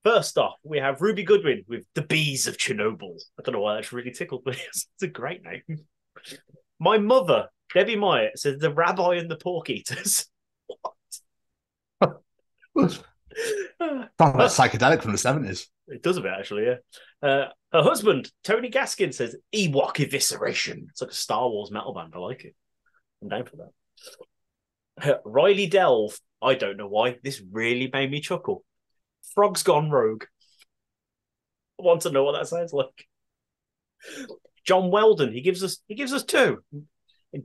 First off, we have Ruby Goodwin with The Bees of Chernobyl. I don't know why that's really tickled me. It's a great name. My mother, Debbie Myatt, says The Rabbi and the Pork Eaters. What? Sounds like psychedelic from the 70s. It does a bit, actually, yeah. Her husband, Tony Gaskin, says Ewok Evisceration. It's like a Star Wars metal band. I like it. I'm down for that. Riley Delve. I don't know why. This really made me chuckle. Frog's Gone Rogue. I want to know what that sounds like. John Weldon. He gives us two.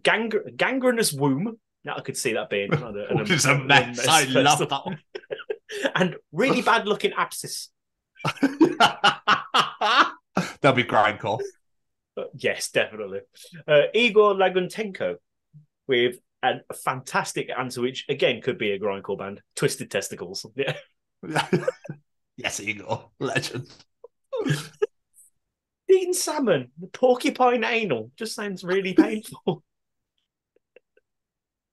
Gangrenous Womb. Now I could see that being it's a mess. I love that one. And really bad looking abscess. That'll be grindcore. Yes, definitely. Igor Laguntenko with a fantastic answer, which again could be a grindcore band. Twisted Testicles. Yeah. Yes, Igor, legend. Dean Salmon, the porcupine anal, just sounds really painful.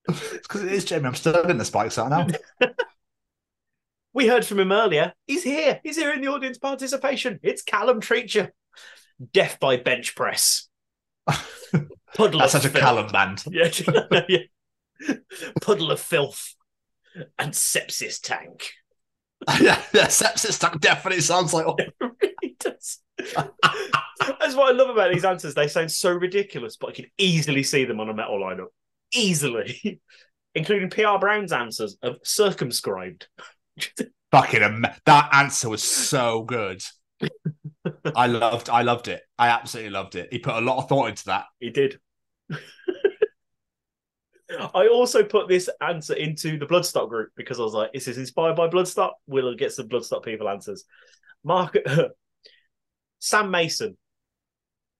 It's because it is, Jamie. I'm still in the spikes right now. We heard from him earlier. He's here. He's here in the audience participation. It's Callum Treacher. Death by bench press. Puddle That's of such a filth. Callum band. Yeah. Yeah. Puddle of filth and sepsis tank. yeah, sepsis tank definitely sounds like. It really does. That's what I love about these answers. They sound so ridiculous, but I can easily see them on a metal lineup. Easily. Including PR Brown's answers of circumscribed. Fucking that answer was so good. I loved it. I absolutely loved it. He put a lot of thought into that. He did. I also put this answer into the Bloodstock group because I was like, this is inspired by Bloodstock. We'll get some Bloodstock people answers. Sam Mason.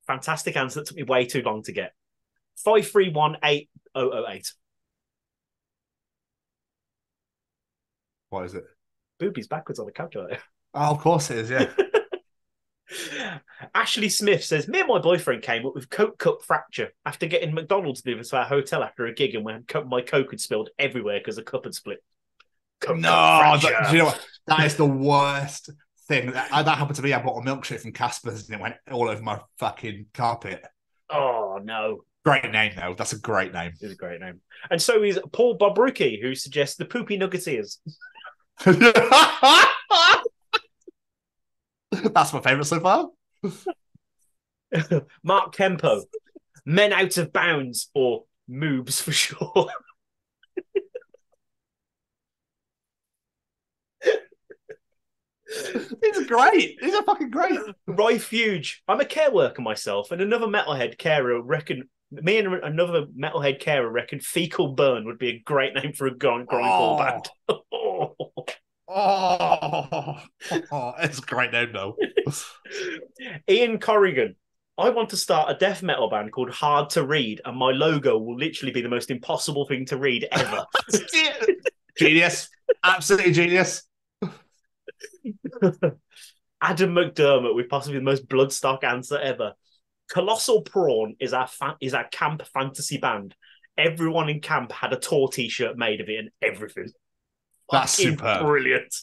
Fantastic answer that took me way too long to get. 5318008. What is it? Boobies backwards on the calculator. Oh, of course it is, yeah. Ashley Smith says, me and my boyfriend came up with Coke cup fracture after getting McDonald's delivered to our hotel after a gig, and when my Coke had spilled everywhere because the cup had split. Do you know what? That is the worst thing. That happened to me. I bought a milkshake from Casper's and it went all over my fucking carpet. Oh, no. Great name, though. That's a great name. It's a great name. And so is Paul Bobrucki, who suggests the Poopy Nuggeteers. That's my favourite so far. Mark Kempo, Men Out of Bounds, or Moobs for sure. These are great. These are fucking great. Roy Fuge, I'm a care worker myself, and another metalhead carer reckon me and another metalhead carer reckon Fecal Burn would be a great name for a grindcore band. It's a great name, though. Ian Corrigan, I want to start a death metal band called Hard to Read, and my logo will literally be the most impossible thing to read ever. Genius. Absolutely genius. Adam McDermott with possibly the most bloodstock answer ever. Colossal Prawn is our camp fantasy band. Everyone in camp had a tour t-shirt made of it and everything. That's superb. Brilliant.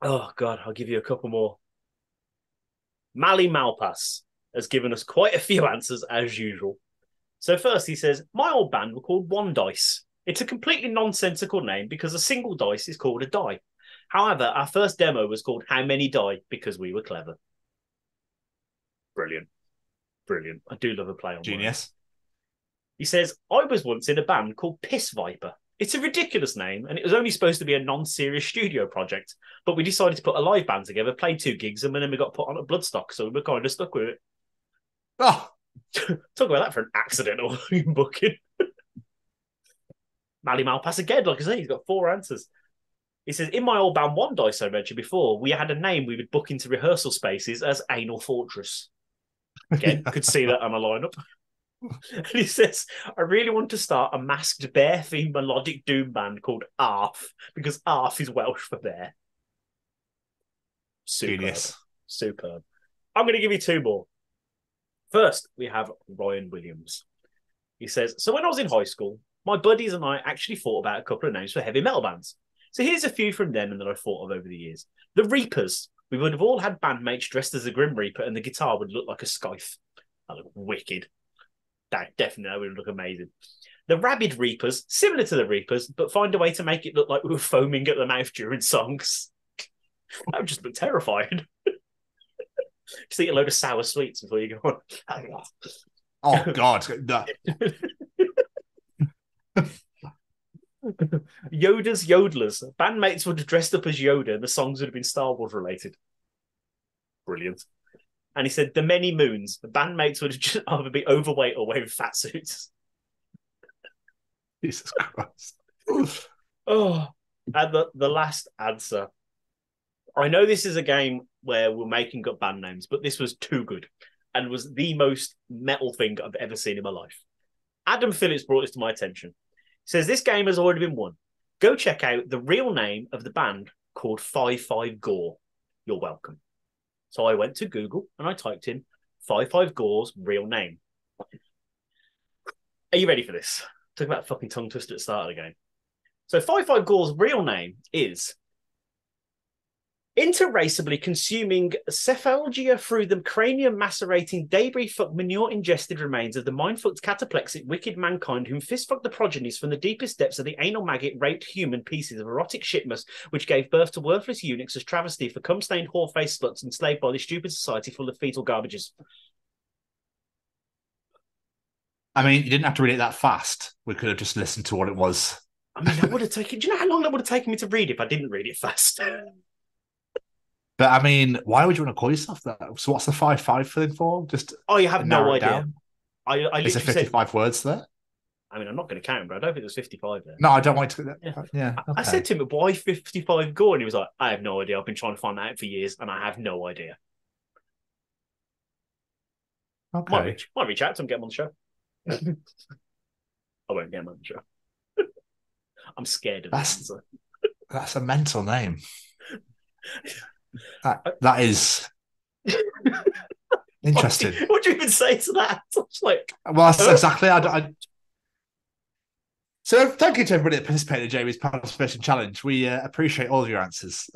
Oh, God, I'll give you a couple more. Malli Malpass has given us quite a few answers, as usual. So first he says, my old band were called One Dice. It's a completely nonsensical name because a single dice is called a die. However, our first demo was called How Many Die because we were clever. Brilliant. Brilliant. I do love a play on Genius. words. He says, I was once in a band called Piss Viper. It's a ridiculous name, and it was only supposed to be a non-serious studio project. But we decided to put a live band together, played 2 gigs, and then we got put on a Bloodstock, so we were kind of stuck with it. Oh, talk about that for an accidental booking. Malli Malpass again, like I say, he's got 4 answers. He says, in my old band One Dice I mentioned before, we had a name we would book into rehearsal spaces as Anal Fortress. Again, could see that on a lineup. And he says, I really want to start a masked bear-themed melodic doom band called Arf, because Arf is Welsh for bear. Superb. Genius. Superb. I'm going to give you 2 more. First, we have Ryan Williams. He says, so when I was in high school, my buddies and I actually thought about a couple of names for heavy metal bands. So here's a few from them and that I thought of over the years. The Reapers. We would have all had bandmates dressed as a Grim Reaper and the guitar would look like a scythe. That looked wicked. That definitely would look amazing. The Rabid Reapers, similar to the Reapers, but find a way to make it look like we were foaming at the mouth during songs. I would just look terrified. Just eat a load of sour sweets before you go on. Oh, God. No. Yoda's Yodelers. Bandmates would have dressed up as Yoda and the songs would have been Star Wars related. Brilliant. And he said, the many moons. The bandmates would have just either be overweight or wearing fat suits. Jesus Christ. Oh, and the last answer. I know this is a game where we're making up band names, but this was too good and was the most metal thing I've ever seen in my life. Adam Phillips brought this to my attention. He says, this game has already been won. Go check out the real name of the band called 55 Gore. You're welcome. So I went to Google and I typed in 55 Gore's real name. Are you ready for this? Talk about fucking tongue twister at the start of the game. So 55 Gore's real name is interracially consuming cephalgia through the cranium macerating debris fuck manure ingested remains of the mind-fucked cataplexic wicked mankind whom fist-fucked the progenies from the deepest depths of the anal maggot raped human pieces of erotic shitmus which gave birth to worthless eunuchs as travesty for cum-stained whore-faced sluts enslaved by this stupid society full of fetal garbages. I mean, you didn't have to read it that fast. We could have just listened to what it was. I mean, that would have taken... Do you know how long that would have taken me to read if I didn't read it fast? But I mean, why would you want to call yourself that? So what's the 5-5 thing for? Just I have no idea. Is there 55 said, words there? I mean, I'm not going to count, but I don't think there's 55 there. No, I don't want to. Yeah. Okay. I said to him, why 55 Gore? And he was like, I have no idea. I've been trying to find that out for years, and I have no idea. Okay. Might reach out to him, get him on the show. I won't get him on the show. I'm scared of that. That's a mental name. That is interesting. What do you even say to that? It's like, well, that's exactly. So thank you to everybody that participated in Jamie's participation challenge. We appreciate all of your answers.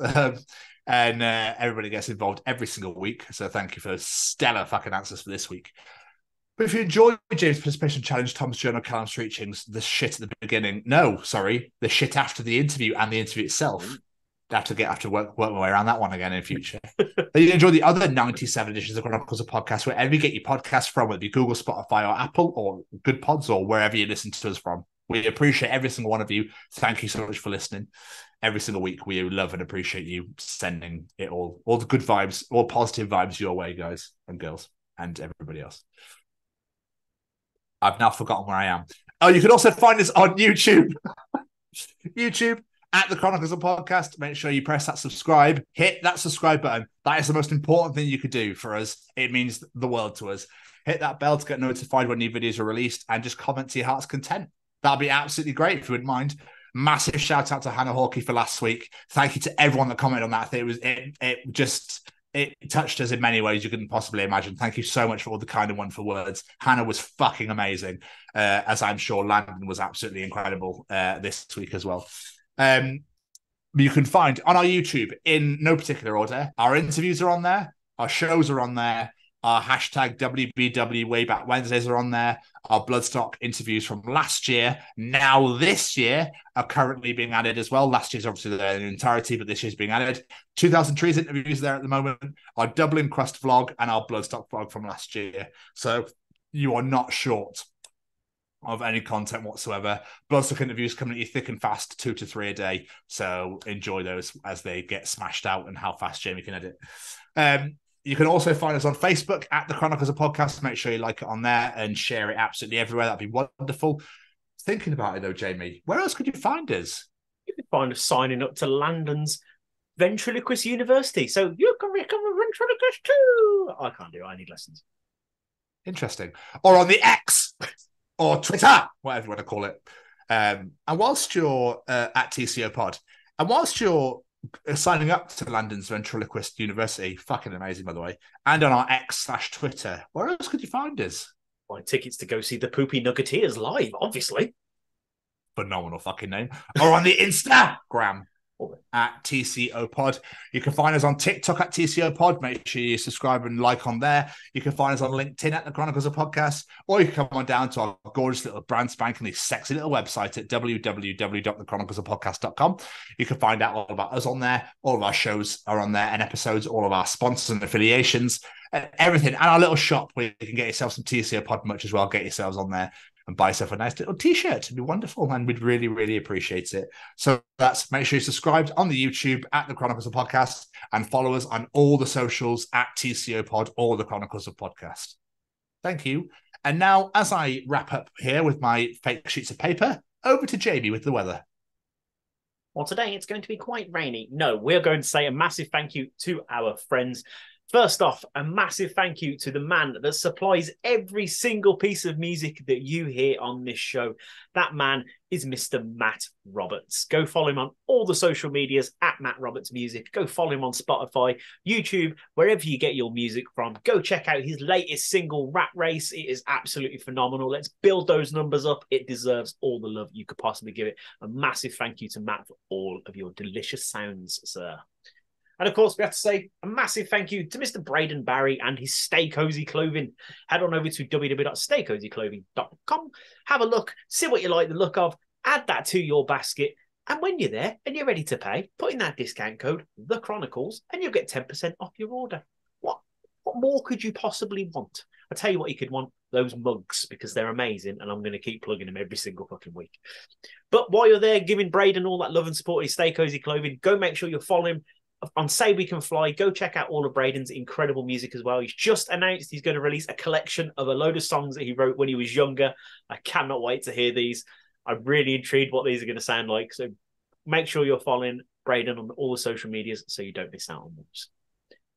And everybody gets involved every single week. So thank you for stellar fucking answers for this week. But if you enjoyed James' participation challenge, Tom's journal, Callum's Treachings, the shit at the beginning, the shit after the interview and the interview itself. I have to work my way around that one again in future. Then you enjoy the other 97 editions of Chronicles of Podcast, wherever you get your podcasts from, whether it be Google, Spotify, or Apple, or Good Pods, or wherever you listen to us from. We appreciate every single one of you. Thank you so much for listening. Every single week, we love and appreciate you sending it all the good vibes, all positive vibes your way, guys and girls, and everybody else. I've now forgotten where I am. Oh, you can also find us on YouTube. YouTube. At the Chronicles of Podcast, make sure you press that subscribe, hit that subscribe button. That is the most important thing you could do for us. It means the world to us. Hit that bell to get notified when new videos are released and just comment to your heart's content. That'd be absolutely great if you wouldn't mind. Massive shout out to Hannah Hawkey for last week. Thank you to everyone that commented on that. It touched us in many ways you couldn't possibly imagine. Thank you so much for all the kind and wonderful words. Hannah was fucking amazing, as I'm sure Landon was absolutely incredible this week as well. You can find on our YouTube, in no particular order, our interviews are on there, our shows are on there, our hashtag WBW Way Back Wednesdays are on there, our Bloodstock interviews from last year, now this year, are currently being added as well. Last year's obviously there in entirety, but this year's being added. 2000 Trees interviews there at the moment, our Dublin Crust vlog, and our Bloodstock vlog from last year. So you are not short of any content whatsoever. Bloodstock interviews coming at you thick and fast, 2 to 3 a day. So enjoy those as they get smashed out and how fast Jamie can edit. You can also find us on Facebook at the Chronicles of Podcast. Make sure you like it on there and share it absolutely everywhere. That'd be wonderful. Thinking about it though, Jamie, where else could you find us? You could find us signing up to Landon's Ventriloquist University. So you can become a ventriloquist too. I can't do it. I need lessons. Interesting. Or on the X. Or Twitter, whatever you want to call it. And whilst you're at TCO Pod, and whilst you're signing up to Landon's Ventriloquist University, fucking amazing, by the way, and on our X/Twitter, where else could you find us? Buy tickets to go see the Poopy Nuggeteers live, obviously. Phenomenal fucking name. Or on the Instagram. at TCO Pod. You can find us on TikTok at TCO Pod. Make sure you subscribe and like on there. You can find us on LinkedIn at the Chronicles of Podcast, or you can come on down to our gorgeous little brand spankingly sexy little website at www.thechroniclesofpodcast.com. You can find out all about us on there. All of our shows are on there and episodes, all of our sponsors and affiliations, and everything. And our little shop where you can get yourself some TCO Pod merch as well. Get yourselves on there and buy yourself a nice little t-shirt. It'd be wonderful, and we'd really, really appreciate it. So make sure you're subscribed on the YouTube at the Chronicles of Podcast, and follow us on all the socials at TCO Pod or the Chronicles of Podcast. Thank you. And now, as I wrap up here with my fake sheets of paper, over to Jamie with the weather. Well, today it's going to be quite rainy. No, we're going to say a massive thank you to our friends. First off, a massive thank you to the man that supplies every single piece of music that you hear on this show. That man is Mr. Matt Roberts. Go follow him on all the social medias at Matt Roberts Music. Go follow him on Spotify, YouTube, wherever you get your music from. Go check out his latest single, Rat Race. It is absolutely phenomenal. Let's build those numbers up. It deserves all the love you could possibly give it. A massive thank you to Matt for all of your delicious sounds, sir. And of course, we have to say a massive thank you to Mr. Braden Barry and his Stay Cozy Clothing. Head on over to www.staycozyclothing.com. Have a look, see what you like the look of, add that to your basket. And when you're there and you're ready to pay, put in that discount code, The Chronicles, and you'll get 10% off your order. What more could you possibly want? I'll tell you what you could want, those mugs, because they're amazing, and I'm going to keep plugging them every single fucking week. But while you're there giving Braden all that love and support, his Stay Cozy Clothing, go make sure you're following him on Say We Can Fly. Go check out all of Braden's incredible music as well. He's just announced he's going to release a collection of a load of songs that he wrote when he was younger. I cannot wait to hear these. I'm really intrigued what these are going to sound like. So make sure you're following Braden on all the social medias so you don't miss out on those.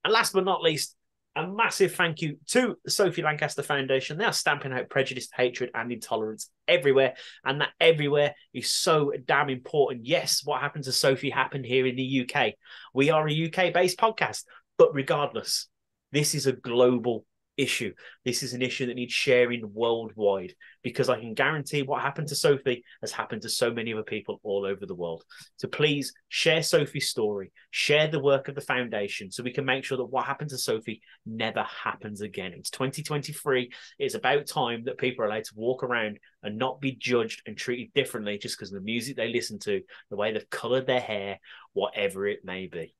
And last but not least, a massive thank you to the Sophie Lancaster Foundation. They are stamping out prejudice, hatred, and intolerance everywhere. And that everywhere is so damn important. Yes, what happened to Sophie happened here in the UK. We are a UK-based podcast. But regardless, this is a global issue. This is an issue that needs sharing worldwide, because I can guarantee what happened to Sophie has happened to so many other people all over the world. So please share Sophie's story, share the work of the foundation, so we can make sure that what happened to Sophie never happens again. It's 2023. It's about time that people are allowed to walk around and not be judged and treated differently just because of the music they listen to, the way they've coloured their hair, whatever it may be.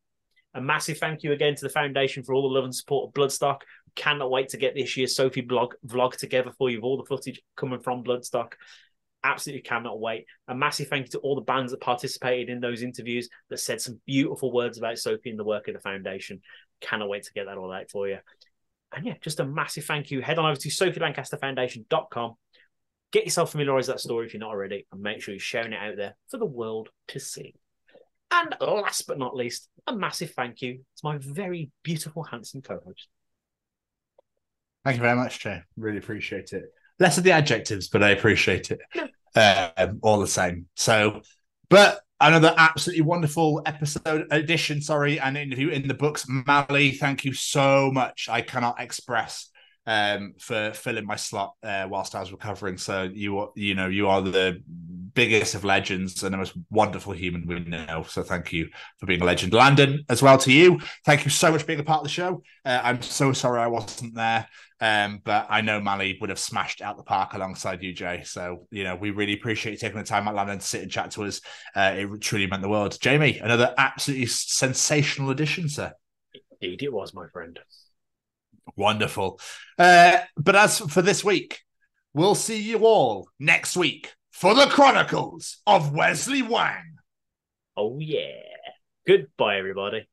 A massive thank you again to the foundation for all the love and support of Bloodstock. Cannot wait to get this year's Sophie vlog together for you, with all the footage coming from Bloodstock. Absolutely cannot wait. A massive thank you to all the bands that participated in those interviews that said some beautiful words about Sophie and the work of the foundation. Cannot wait to get that all out for you. And yeah, just a massive thank you. Head on over to sophielancasterfoundation.com. Get yourself familiarised with that story if you're not already, and make sure you're sharing it out there for the world to see. And last but not least, a massive thank you to my very beautiful, handsome co-host. Thank you very much, Jay. Really appreciate it. Less of the adjectives, but I appreciate it all the same. So, but another absolutely wonderful edition, and interview in the books. Malli, thank you so much. I cannot express for filling my slot whilst I was recovering. So you are the biggest of legends and the most wonderful human we know. So thank you for being a legend. Landon, as well to you. Thank you so much for being a part of the show. I'm so sorry I wasn't there. But I know Malli would have smashed out the park alongside you, Jay. So, we really appreciate you taking the time out, Landon, to sit and chat to us. It truly meant the world. Jamie, another absolutely sensational addition, sir. Indeed, it was, my friend. Wonderful. But as for this week, we'll see you all next week for the Chronicles of Wesley Wang. Oh, yeah. Goodbye, everybody.